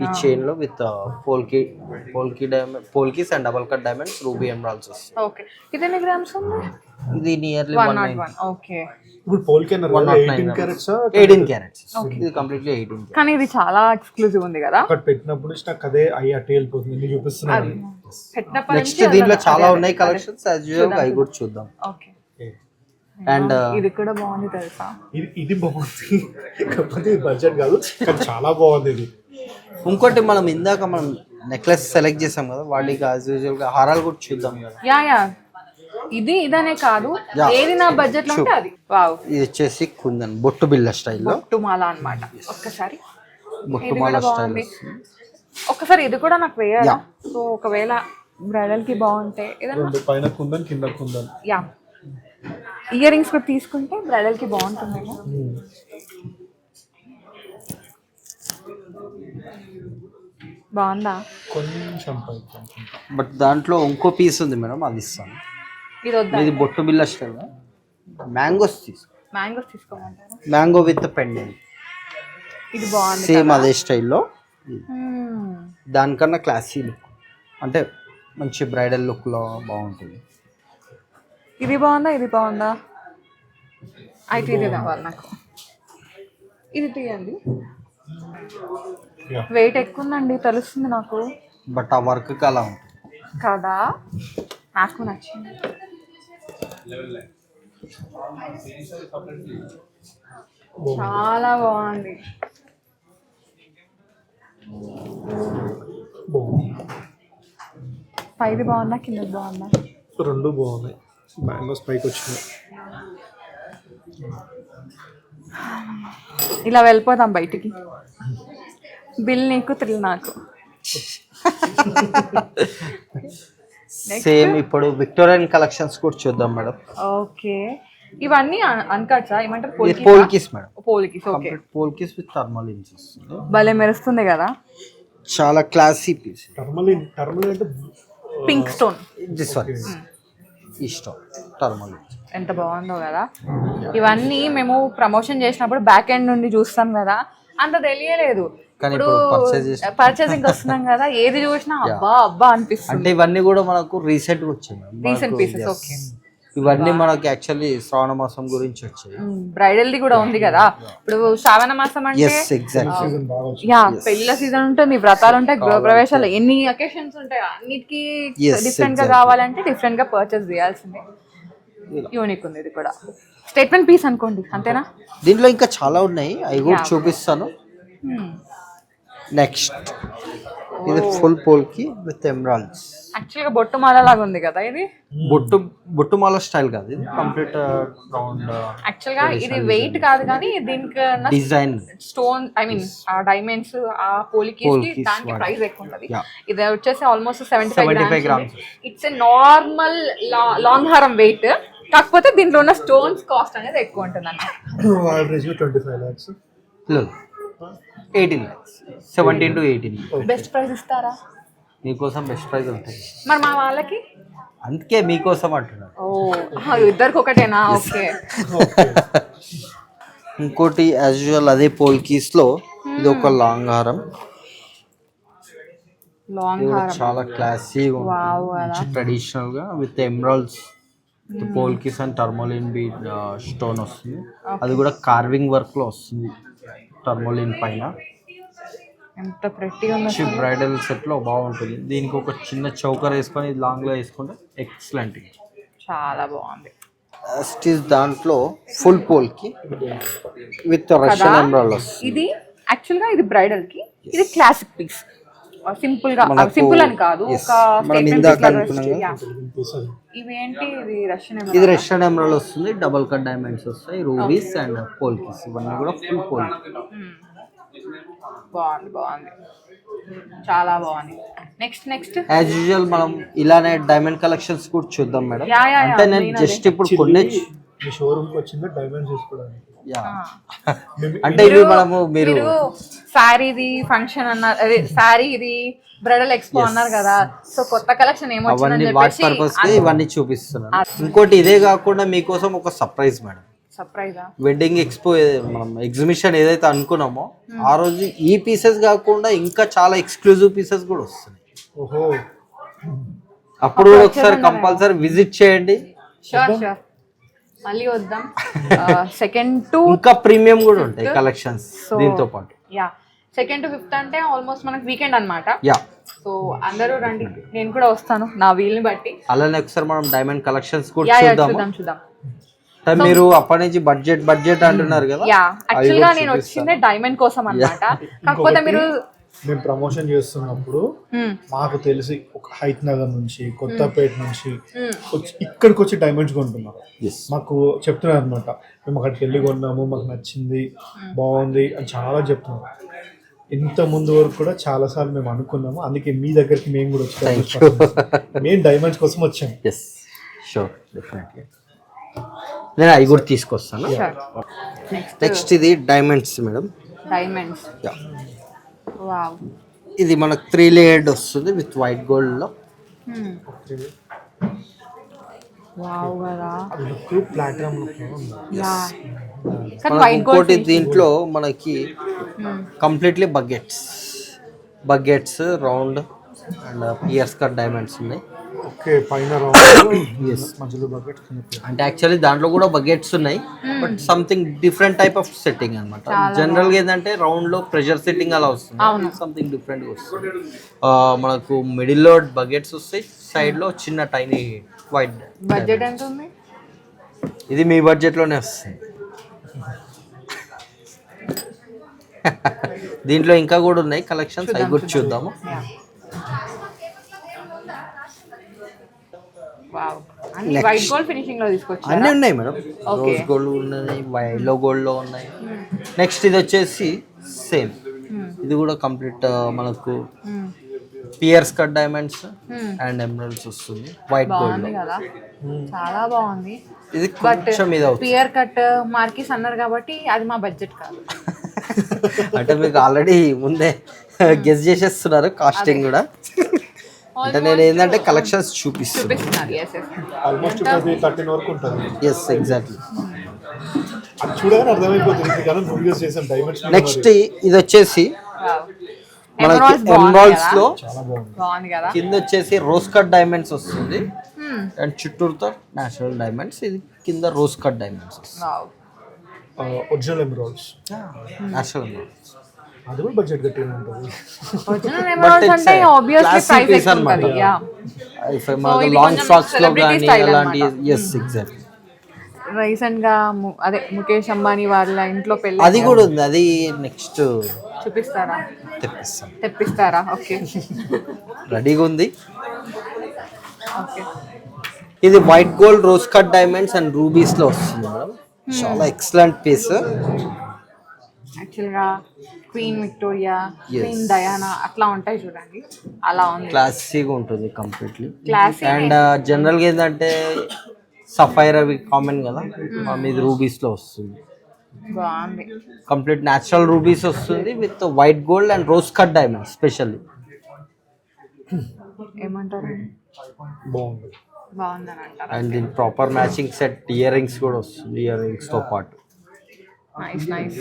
ఈ చైన్ లో with polki diamond, polkis and double cut diamonds, ruby emeralds వస్తుంది. ఓకే, ఇది ఎన్ని గ్రామ్స్ ఉంది? ఇది నియర్లీ 101. ఓకే, ఇప్పుడు పోల్కి 18 carats. ఇది కంప్లీట్లీ 18. కానీ ఇది చాలా ఎక్స్క్లూజివ్ ఉంది కదా. అక్కడ పెట్టినప్పుడు నాకు అదే అయ్యి అట్టే వెళ్ళిపోతుంది. నేను చూపిస్తున్నాను. నెక్స్ట్ దీంట్లో చాలా ఉన్నాయి కలెక్షన్స్, యాజ్ యూజువల్ అవి కూడా చూద్దాం. ఓకే. అండ్ ఇది కూడా బాగుంది తెలుసా, ఇది బాగుంది. కాకపోతే బడ్జెట్ కాదు, కానీ చాలా బాగుంది ఇది. ఇంకోటి మనం ఇందాక మనం నెక్లెస్ సెలెక్ట్ చేసాం కదా, వాటికి యాజ్ యూజువల్ గా హారాలు కూడా చూద్దాం కదా. యా ఇదనే కాదు, ఏది నా బడ్జెట్ లో ఉంటే అది. వావ్, ఇది వచ్చేసి కుందన్ బొట్టు బిళ్ళ స్టైల్లో, బొట్టుమాల అన్నమాట. ఒక్కసారి బొట్టుమాల స్టైల్. ఒక్కసారి ఇది కూడా నాకు వేయాలా? సో ఒకవేళ బ్రైడల్ కి బాగుంటే రెండు పైన కుందన్ కింద కుందన్. యా, ఇయర్ రింగ్స్ కూడా తీసుకుంటే బ్రైడల్ కి బాగుంటుందేమో. బాగుందా? కొంచెం బట్ దాంట్లో ఇంకో పీస్ ఉంది మేడం, అది ఇస్తాను. ఇది వద్దా? ఇది బొట్టు బిళ్ళ స్టైల్. మ్యాంగోస్ తీసుకోమంటారా? Mango with pendant. ఇది బాగుంది, సేమ్ అదే స్టైల్లో. దానికన్నా క్లాసీ లుక్, అంటే మంచి బ్రైడల్ లుక్ లో బాగుంటుంది. ఇది బాగుందా? ఇది బాగుందా? అయితే ఇది కావాలి నాకు. ఇది తీయండి. వెయిట్ ఎక్కువ ఉందండి, తెలుస్తుంది నాకు. బట్ ఆ వర్క్ అలా ఉంటుంది కదా, నాకు నచ్చింది. చాలా బాగుంది. పైది బాగుందా, కిందది బాగుందా? రెండు బాగున్నాయి. మ్యాంగోస్ పైకి వచ్చినాయి. ఇలా వెళ్ళిపోదాం బయటికి. బిల్ నీకు, థ్రిల్ నాకు. సేమ్ ఇప్పుడు విక్టోరియన్ కలెక్షన్స్ కూడా చూద్దాం మేడం. ఓకే, ఇవన్నీ అన్కట్సా ఏమంటారు? Polkis madam. Polkis, okay. Polkis with tourmaline వస్తుంది. భలే మెరుస్తుంది కదా, చాలా క్లాసీ పీస్. టర్మలిన్ అంటే పింక్ స్టోన్. దిస్ వన్ ఈ స్టోన్ టర్మలిన్. ఎంత బాగుందో కదా. ఇవన్నీ మేము ప్రమోషన్ చేసినప్పుడు బ్యాక్ ఎండ్ నుండి చూస్తాం కదా, అంత తెలియలేదు. కానీ ఇప్పుడు పర్చేజ్ చేసి పర్చేసింగ్ వస్తున్నాం కదా, ఏది చూసినా అబ్బా అబ్బా అనిపిస్తుంది. అంటే ఇవన్నీ కూడా మనకు రీసెంట్ గా వచ్చాయి మేడం. Recent pieces. ఓకే, ఇవన్నీ మనకి యాక్చువల్లీ శ్రావణ మాసం గురించి వచ్చాయి. బ్రైడల్ ది కూడా ఉంది కదా. ఇప్పుడు శ్రావణ మాసం అంటే ఎగ్జాక్ట్లీ యా పెళ్లిల సీజన్ ఉంటుంది, వ్రతాలు ఉంటాయి, గృహ ప్రవేశాలు, ఎన్ని అకేషన్స్ ఉంటాయి. అన్నిటికీ డిఫరెంట్ గా కావాలంటే డిఫరెంట్ గా పర్చేస్ చేయాల్సిందే. యూనిక్ ఉంది ఇది కూడా. స్టేట్మెంట్ పీస్ అనుకోండి, అంతేనా? దీంట్లో ఇంకా చాలా ఉన్నాయి, అవి కూడా చూపిస్తాను. నెక్స్ట్ ఇది ఫుల్ పోల్కి విత్ ఎమరాల్డ్స్. యాక్చువల్ గా బొట్టుమాల లాగా ఉంది కదా ఇది. బొట్టుమాల స్టైల్ కాదు, ఇది కంప్లీట్ రౌండ్. యాక్చువల్ గా ఇది వెయిట్ కాదు కానీ దీనికి డిజైన్ స్టోన్, ఐ మీన్ ఆ డైమండ్స్, ఆ పోలికి దానికి ప్రైస్ ఎక్కువ ఉంటుంది. ఇది వచ్చేసి almost 75 grams. It's a normal long హారం వెయిట్, కాకపోతే దీంట్లో ఉన్న స్టోన్స్ కాస్ట్ అనేది ఎక్కువ ఉంటుంది అన్నమాట. 25 lakhs. 18 lakhs, 17 to 18. Best price ఇస్తారా? మీకోసం బెస్ట్ ప్రైస్ ఉంటుంది, మరి మా వాళ్ళకి అందుకే మీకోసం అంటున్నాను. ఓ ఇద్దరికి ఒకటేనా? ఓకే. ఇంకోటి యాజ్ యూజువల్ అదే పోల్కీస్ లో ఇది ఒక లాంగ్ హారం. లాంగ్ హారం చాలా క్లాసీగా ఉంటుంది, ట్రెడిషనల్ గా with emeralds, polkis and tourmaline bead stone వస్తుంది. అది కూడా కార్వింగ్ వర్క్ లో వస్తుంది టర్మోలిన్ పైన. ఎంత ప్రెట్టీగా ఉంది. బ్రైడల్ సెట్ లో బాగుంటుంది. దీనికి ఒక చిన్న చౌకర్ వేసుకొని లాంగ్ లో వేసుకుంటే ఎక్సలెంట్, చాలా బాగుంది. దాంట్లో ఫుల్ పోల్కి విత్ రష్యన్ ఎమరాల్డ్ వస్తుంది. ఇది యాక్చువల్ గా ఇది బ్రైడల్ కి, ఇది క్లాసిక్ పీస్. సింపుల్ గా, సింపుల్ అని కాదు, ఒక ఇవేంటి ఇది రష్యన్ ఎమరాల్డ్ వస్తుంది, డబుల్ కట్ డైమండ్స్ వస్తాయి, రూబీస్ అండ్ పోల్కీస్, ఇవన్నీ కూడా ఫుల్ పోల్కి. బాగుంది, చాలా బాగుంది. నెక్స్ట్ యాజ్ యూజువల్ మనం ఇలానే డైమండ్ కలెక్షన్స్ కూడా చూద్దాం మేడం. అంటే నేను జస్ట్ ఇప్పుడు కొన్ని షోరూమ్ కి వచ్చింది డైమండ్స్ తీసుకోవడానికి. అంటే ఇవి మనము మీరు శారీది ఫంక్షన్ అన్నారు, అదే శారీ ఇది బ్రైడల్ ఎక్స్పో అన్నారు కదా, సో కొత్త కలెక్షన్ అవన్నీ వాట్ పర్పస్ కి ఇవన్నీ చూపిస్తున్నాను. ఇంకోటి ఇదే కాకుండా మీకోసం ఒక సర్ప్రైజ్ మేడం. సర్ప్రైజా? వెడ్డింగ్ ఎక్స్పో మనం ఎగ్జిబిషన్ ఏదైతే అనుకున్నామో ఆ రోజు ఈ పీసెస్ కాకుండా ఇంకా చాలా ఎక్స్క్లూజివ్ పీసెస్ కూడా వస్తున్నాయి. అప్పుడు కూడా ఒకసారి కంపల్సరీ విజిట్ చేయండి. షూర్ మళ్ళీ వద్దాం. సెకండ్ టు ఇంకా ప్రీమియం కూడా ఉంటాయి కలెక్షన్స్ దీంతో పాటు. యా, 2nd to 5th అంటే ఆల్మోస్ట్ మనకి వీకెండ్ అన్నమాట. యా, సో అందరూ రండి, నేను కూడా వస్తాను నా వీలుని బట్టి. అలానే ఒకసారి మనం డైమండ్ కలెక్షన్స్ కూడా చూద్దాం. మీరు అప్పటి నుంచి బడ్జెట్ అంటున్నారు కదా. యా, యాక్చువల్ గా నేను వచ్చిందే డైమండ్ కోసం అన్నమాట. కాకపోతే మీరు మేము ప్రమోషన్ చేస్తున్నప్పుడు మాకు తెలిసి ఒక హైత్ నగర్ నుంచి, కొత్తపేట నుంచి ఇక్కడికి వచ్చి డైమండ్స్ కొంటున్నారు. మాకు చెప్తున్నారు అనమాట, మేము అక్కడికి వెళ్ళి కొన్నాము, మాకు నచ్చింది, బాగుంది అని చాలా చెప్తున్నారు. ఇంత ముందు వరకు కూడా చాలా సార్లు మేము అనుకున్నాము, అందుకే మీ దగ్గరికి మేము కూడా వచ్చాము. మేము డైమండ్స్ కోసం వచ్చాము. నేను అవి కూడా తీసుకొస్తాను. నెక్స్ట్ ఇది డైమండ్స్ మేడం. Diamonds, wow. ఇది మనకు 3 లేయర్డ్ వస్తుంది విత్ వైట్ గోల్డ్ లో. వావ్ కదా, ప్లాటినం ఇంకోటి దీంట్లో మనకి completely baguettes round and pears cut diamonds ఉన్నాయి. ఓకే, పైన రౌండ్ మధ్యలో బకెట్స్. అంటే యాక్చువల్లీ దాంట్లో కూడా బకెట్స్ ఉన్నాయి, but something different type of setting అనమాట. జనరల్ గా ఏంటంటే రౌండ్ లో ప్రెషర్ సెట్టింగ్ అలా వస్తుంది, సంథింగ్ డిఫరెంట్ గా వస్తుంది. మనకు మిడిల్ లో బకెట్స్ వస్తాయి, సైడ్ లో చిన్న టైనీ వైట్. బడ్జెట్ ఎంత ఉంది? ఇది మీ బడ్జెట్ లోనే వస్తుంది. దీంట్లో ఇంకా కూడా ఉన్నాయి కలెక్షన్స్, అవి కూడా చూద్దాము. వైట్ గోల్డ్ ఫినిషింగ్ లో తీసుకొచ్చారు. అన్నీ ఉన్నాయి మేడం, రోజ్ గోల్డ్ ఉన్నాయి, వైలో గోల్డ్ లో ఉన్నాయి. నెక్స్ట్ ఇది వచ్చేసి సేమ్, ఇది కూడా కంప్లీట్ మనకు pears cut diamonds and emeralds వస్తుంది వైట్ గోల్డ్ లో. చాలా బాగుంది. ఇది కొంచెం మీద పియర్ కట్ మార్కిస్ అన్నారు కాబట్టి అది మా బడ్జెట్ కాదు. అంటే మీకు ఆల్రెడీ ముందే గెస్ చేసేస్తున్నారు కాస్టింగ్ కూడా. అంటే నేను ఏంటంటే కలెక్షన్స్ చూపిస్తున్నాను. ఆల్మోస్ట్ 13 వరకు ఉంటుంది. Yes, exactly. చూడగానే అర్థమైపోతుంది. నెక్స్ట్ ఇది వచ్చేసి మనకి ఎమరాల్డ్స్ లో బాగుంది కదా. కింద వచ్చేసి రోజ్ కట్ డైమండ్స్ వస్తుంది అండ్ చుట్టూరుతో నేచురల్ డైమండ్స్, ఇది కింద rose cut diamonds original emeralds, natural emeralds. అది కూడా బడ్జెట్ గట్టి ఉంటుంది. ఒరిజినల్ ఎమరాల్డ్స్ అంటే ఆబ్వియస్లీ ప్రైస్ ఎక్కువ ఉంటుంది. యా, లాంగ్ ఫ్రాక్స్ లో కానీ అలాంటి. yes exactly. రీసెంట్ గా అదే ముఖేష్ అంబానీ వాళ్ళ ఇంట్లో పెళ్లి అది కూడా ఉంది, అది నెక్స్ట్ చూపిస్తారా? తెప్పిస్తాం. తెప్పిస్తారా? ఓకే. రెడీగా ఉంది. ఓకే, ఇది white gold rose cut diamonds and rubies లో వస్తుంది మేడం. చాలా ఎక్సలెంట్ పీస్. యాక్చువల్ గా క్వీన్ విక్టోరియా, క్వీన్ డయానా అట్లా ఉంటాయి చూడండి, అలా ఉంది. క్లాసీగా ఉంటుంది కంప్లీట్లీ. క్లాసీ అండ్ జనరల్ గా ఏంటంటే సఫైర్ అవి కామన్ కదా, ఇది రూబీస్ లో వస్తుంది. బాగుంది. కంప్లీట్ న్యాచురల్ రూబీస్ వస్తుంది with white gold and rose cut diamonds specially. ఏమంటారు? బాగుంది. బాగుందని అంటారు. అండ్ దీని proper matching set year rings కూడా వస్తుంది, ఇయర్ రింగ్స్ తో పాటు. Nice nice.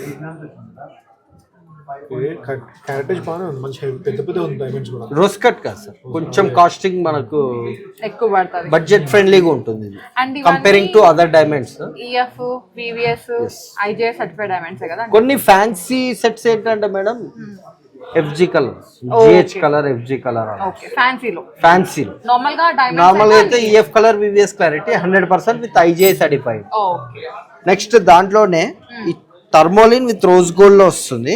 క్యారెటేజ్ బాగానే ఉంది, మంచి పెద్ద పెద్ద ఉంది డైమండ్స్ కూడా. రోజ్ కట్ కాదు సార్, కొంచెం కాస్టింగ్ మనకు ఎక్కువ పడుతుంది, బడ్జెట్ ఫ్రెండ్లీగా ఉంటుంది and comparing to other diamonds. EF, VVS, IJ certified diamonds కదా. కొన్ని ఫ్యాన్సీ సెట్స్ ఏంటంటే madam FG colour, GH colour, FG colour. Okay, ఫ్యాన్సీలో. ఫ్యాన్సీలో నార్మల్ గా డైమండ్స్ నార్మల్ అయితే EF colour, VVS clarity 100% with IGI certified. Okay. Next దాంట్లోనే ఈ tourmaline with rose gold లో వస్తుంది.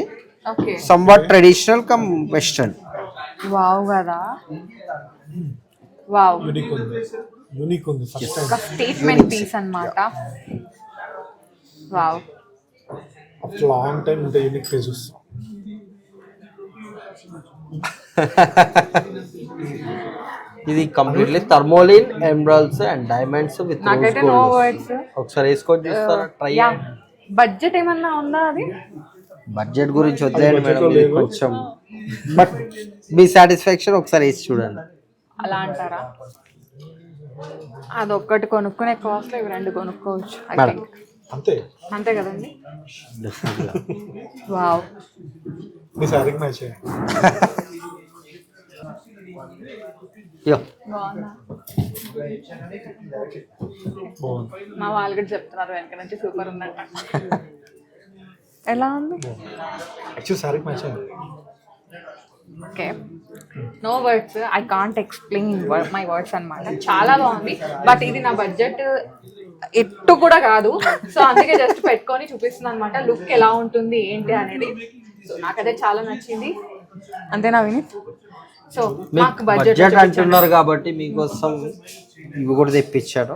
Okay, somewhat traditional cum western. Wow కదా, వావ్. యూనిక్ ఉంది ఫస్ట్ టైం. ఒక స్టేట్మెంట్ పీస్ అన్నమాట. వావ్, ఆఫ్టర్ లాంగ్ టైం ఇంత యూనిక్ పీస్ వస్తుంది. ఇది completely tourmaline, emeralds and diamonds with rose నాకైతే నో గోల్డ్. వర్డ్స్. ఒకసారి వేసుకొని చూస్తారా? ట్రై. యా, బడ్జెట్ ఏమన్నా ఉందా? అది బడ్జెట్ గురించి వదిలేయండి మేడం, ఇది కొంచెం బట్ మీ సాటిస్ఫాక్షన్ ఒకసారి వేసి చూడండి. అలా అంటారా? అదొక్కటి కొనుక్కునే కాస్ట్ ఇవి రెండు కొనుక్కోవచ్చు I మేడం. think. అంతే అంతే కదండి. Definitely. వావ్, మీ శారీకి మ్యాచ్ అయ్యాయి. యో. బాగుందా? బాగుంది. మా వాళ్ళు కూడా చెప్తున్నారు వెనక నుంచి సూపర్ ఉందంట. ఎలా ఉంది? యాక్చువల్ శారీకి మ్యాచ్ అయ్యాయి. Okay, no words, I can't explain my words అన్నమాట. చాలా బాగుంది, బట్ ఇది నా బడ్జెట్ ఎట్టు కూడా కాదు. సో అందుకే జస్ట్ పెట్టుకొని చూపిస్తున్నాను అనమాట, లుక్ ఎలా ఉంటుంది ఏంటి అనేది. సో నాకైతే చాలా నచ్చింది. అంతేనా వినీత్? సో మాకు బడ్జెట్ అంటున్నారు కాబట్టి మీకోసం ఇవి కూడా తెప్పించాను.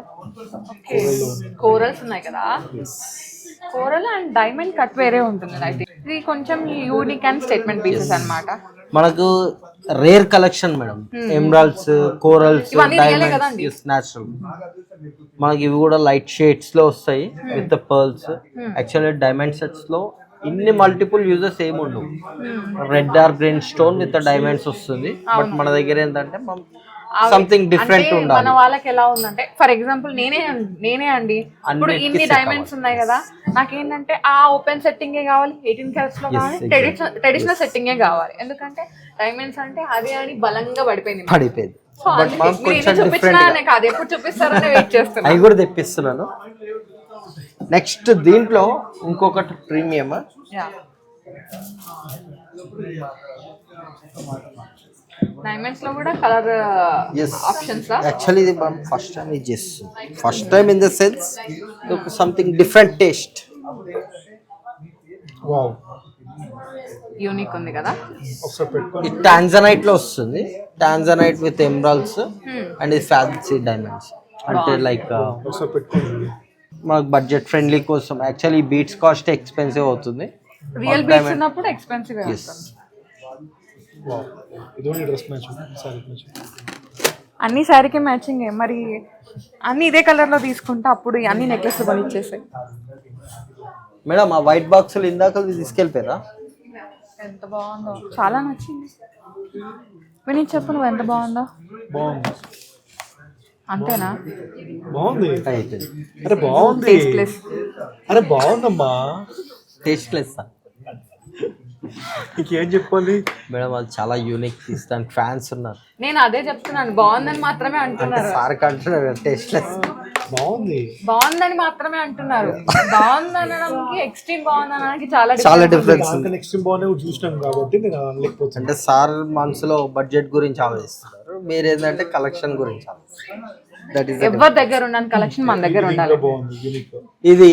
కోరల్స్ ఉన్నాయి కదా, కోరల్ అండ్ డైమండ్ కట్ వేరే ఉంటుంది. అయితే ఇది కొంచెం యూనిక్ అండ్ స్టేట్మెంట్ పీసెస్ అన్నమాట. మనకు rare collection madam, emeralds, corals, ఇవన్నీ రియలే డైమండ్స్, కదండి? నేచురల్. మనకి ఇవి కూడా లైట్ షేడ్స్ లో వస్తాయి with pearls. Actually diamond sets లో ఇన్ని మల్టిపుల్ యూజెస్ ఏమి ఉండవు. Red or green stone with diamonds వస్తుంది, బట్ మన దగ్గర ఏంటంటే సంథింగ్ డిఫరెంట్ మన ఉండాలి. వాళ్ళకి ఎలా ఉందంటే, ఫర్ ఎగ్జాంపుల్ నేనే అండి, ఇప్పుడు ఇన్ని డైమండ్స్ ఉన్నాయి కదా, నాకేంటంటే ఆ ఓపెన్ సెట్టింగే కావాలి, 18 క్యారెట్స్ లో కావాలి, ట్రెడిషనల్ సెట్టింగే కావాలి. ఎందుకంటే డైమండ్స్ అంటే అదే అని బలంగా పడిపోయింది. సో బట్ మనం కొంచెం చూపించినా డిఫరెంట్ కాదు, ఎప్పుడు చూపిస్తారని వెయిట్ చేస్తున్నా. అవి కూడా తెప్పిస్తున్నాను. నెక్స్ట్ దీంట్లో ఇంకొకటి ప్రీమియం డైమండ్స్ లో కూడా కలర్ ఆప్షన్స్. యాక్చువల్లీ ఇది మనం ఫస్ట్ టైం ఇది చేస్తుంది. First time in the sense something different taste. Wow, unique ఉంది కదా. ఒకసారి పెట్టుకొని ఇది టాంజనైట్ లో వస్తుంది, టాంజనైట్ విత్ ఎమరాల్డ్స్ అండ్ ఇది ఫ్యాన్సీ డైమండ్స్. అంటే లైక్ ఒకసారి పెట్టుకోండి. మనకు బడ్జెట్ ఫ్రెండ్లీ కోసం. యాక్చువల్లీ బీట్స్ కాస్ట్ ఎక్స్పెన్సివ్ అవుతుంది. రియల్ బీట్స్ ఉన్నప్పుడు ఎక్స్పెన్సివ్. వావ్, ఇదోని డ్రెస్ మ్యాచ్, శారీకి మ్యాచ్. అన్ని శారీకి మ్యాచింగ్. మరి అన్ని ఇదే కలర్ లో తీసుకుంటే అప్పుడు అన్ని నెక్లెస్ కొని ఇచ్చేసాయి. మేడం ఆ వైట్ బాక్సులు ఇందాక తీసుకెళ్ళిపోయారా? ఎంత బాగుందో, చాలా నచ్చింది. వినీత్ చెప్పు, నువ్వు ఎంత బాగుందో? బాగుంది. అంతేనా? బాగుంది. అయిపోయింది. అరే బాగుంది. టేస్ట్లెస్. అరే బాగుందమ్మా. టేస్ట్లెస్ ఇంకేం చెప్పాలి మేడం అది చాలా యూనిక్ పీస్, దానికి ఫ్యాన్స్ ఉన్నారు. నేను అదే చెప్తున్నాను, బాగుందని మాత్రమే అంటున్నారు. సార్కి అంటున్నారు టేస్ట్లెస్. బాగుంది. బాగుందని మాత్రమే అంటున్నారు. బాగుందనడానికి ఎక్స్ట్రీమ్ బాగుందనడానికి చాలా డిఫరెన్స్. నెక్స్ట్ బాగుంది చూసినాం కాబట్టి నేను అనలేకపోతున్నాను. అంటే సార్ మనసులో బడ్జెట్ గురించి ఆలోచిస్తున్నారు, మీరు ఏంటంటే కలెక్షన్ గురించి ఆలోచిస్తున్నారు. దట్ ఈస్ ఎవరి దగ్గర ఉన్నాను కలెక్షన్ మన దగ్గర ఉండాలి. బాగుంది, యూనిక్. ఇది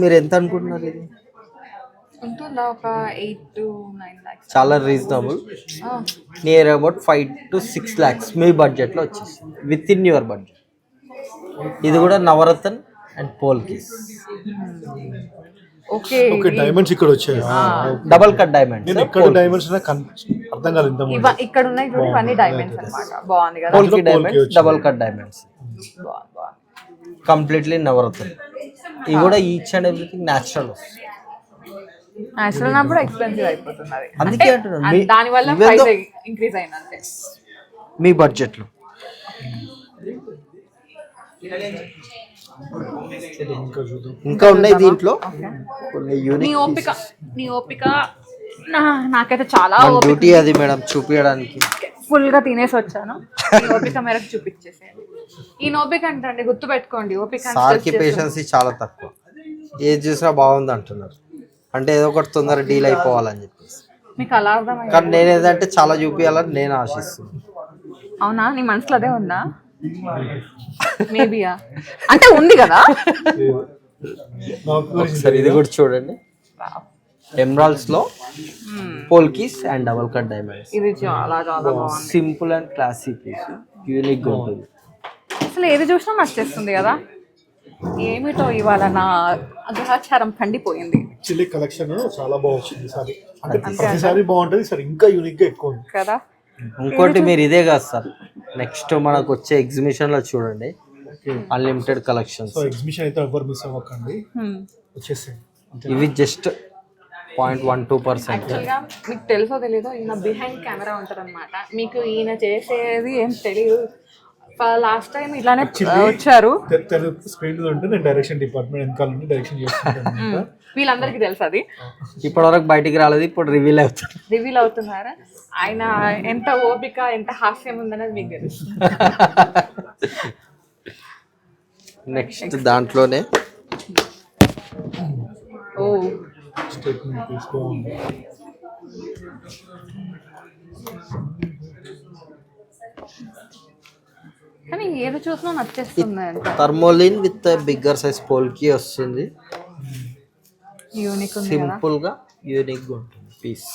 మీరు ఎంత అనుకుంటున్నారు? ఇది ఉంటుందా ఒక 8 to 9 lakhs. చాలా reasonable, near about 5 to 6 lakhs మీ బడ్జెట్లో వచ్చేస్తుంది, విత్ ఇన్ యువర్ బడ్జెట్. ఇది కూడా navratna and polkis. Okay, okay, diamonds ఇక్కడ వచ్చాయి. Double cut diamonds. నేను ఎక్కడ డైమండ్స్ అర్థం కాలేదు ఇంత ముందు. ఇక్కడ ఉన్నాయి చూడండి, ఇవన్నీ డైమండ్స్ అన్నమాట. బాగుంది కదా, polki diamonds, double cut diamonds, completely navratna. ఇవి కూడా ఈచ్ అండ్ ఎవ్రీథింగ్ న్యాచురల్ వస్తుంది. యాక్చువల్ ఉన్నప్పుడు ఎక్స్పెన్సివ్ అయిపోతుంది అది. అందుకే అంటున్నాను, దాని వల్ల ప్రైస్ ఇంక్రీజ్ అయింది అంతే మీ బడ్జెట్లో. ఇంకా ఉన్నాయి దీంట్లో కొన్ని యూనిక్. నీ ఓపిక నాకైతే చాలా డ్యూటీ అది మేడం, చూపించడానికి. ఫుల్ గా తినేసి వచ్చాను. ఈ ఓపిక మేరకు చూపించేసేయండి. ఈ ఓపిక అంటే గుర్తు పెట్టుకోండి, ఓపిక సార్కి పేషెన్స్ చాలా తక్కువ, ఏది చూసినా బాగుంది అంటున్నారు. అంటే ఏదో ఒకటి తొందర డీల్ అయిపోవాలని చెప్పేసి. మీకు అలా అర్థమైంది. కానీ నేను ఏదంటే చాలా చూపించాలని నేను ఆశిస్తున్నాను. అవునా, నీ మనసులో అదే ఉందా? మేబీయా, అంటే ఉంది కదా. ఒకసారి ఇది కూడా చూడండి, ఎమరాల్డ్స్ లో polkis and double cut diamonds. ఇది చాలా చాలా బాగుంది, simple and classic piece, unique గా ఉంటుంది. అసలు ఏది చూసినా నచ్చేస్తుంది కదా. ఏమిటో ఇవాళ నా గ్రహచారం పండిపోయింది. చిల్లీ కలెక్షన్ చాలా బాగా వచ్చింది ఈసారి. అంటే ప్రతిసారి బాగుంటది, సరే ఇంకా యూనిక్ గా ఎక్కువ ఉంది కదా. ఇంకోటి మీరు ఇదే కాదు సార్, నెక్స్ట్ మనకు వచ్చే ఎగ్జిబిషన్ లో చూడండి, అన్లిమిటెడ్ కలెక్షన్స్. సో ఎగ్జిబిషన్ అయితే ఎవరు మిస్ అవ్వకండి, వచ్చేసాయి. ఇవి జస్ట్ 0.12%. యాక్చువల్గా మీకు తెలుసో తెలీదో, ఈయన బిహైండ్ కెమెరా ఉంటారు అనమాట. మీకు ఈయన చేసేది ఏం తెలియదు. లాస్ట్ టైం ఇట్లానే వచ్చారు. స్క్రీన్ ఉంటే నేను డైరెక్షన్ డిపార్ట్మెంట్ వెనకాల నుండి డైరెక్షన్ చేస్తుంటాను. వీళ్ళందరికీ తెలుసు అది. ఇప్పటివరకు బయటికి రాలేదు, ఇప్పుడు రివీల్ అవుతున్నారా? ఆయన ఎంత ఓపిక, ఎంత హాస్యం ఉందనేది మీకు తెలుసు. నెక్స్ట్ దాంట్లోనే ఓ స్టేట్మెంట్ తీసుకోండి. కానీ ఏది చూసినా నచ్చేస్తుంది. థర్మోలిన్ విత్ బిగ్గర్ సైజ్ పోల్కి వస్తుంది. యూనిక్ ఉంది, సింపుల్ గా యూనిక్ గా ఉంటుంది పీస్.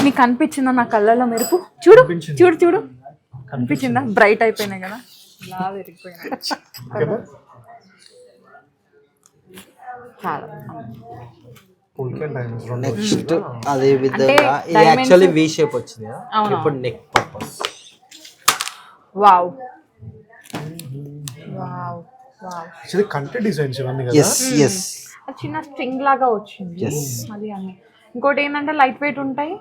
నీకు కనిపించిందా నా కళ్ళలో మెరుపు? చూడు చూడు చూడు, కనిపించిందా? బ్రైట్ అయిపోయినాయి కదా, ఇలా విరిగిపోయినాయి. చాలా నెక్స్ట్ అదే విధంగా ఇది యాక్చువల్లీ వి షేప్ వచ్చింది కదా, ఇప్పుడు neck purpose. Wow wow wow, actually content designs ఇవన్నీ కదా. yes yes, అది చిన్న స్ట్రింగ్ లాగా వచ్చింది అది అన్ని. ఇంకోటి ఏంటంటే లైట్ వెయిట్ ఉంటాయి,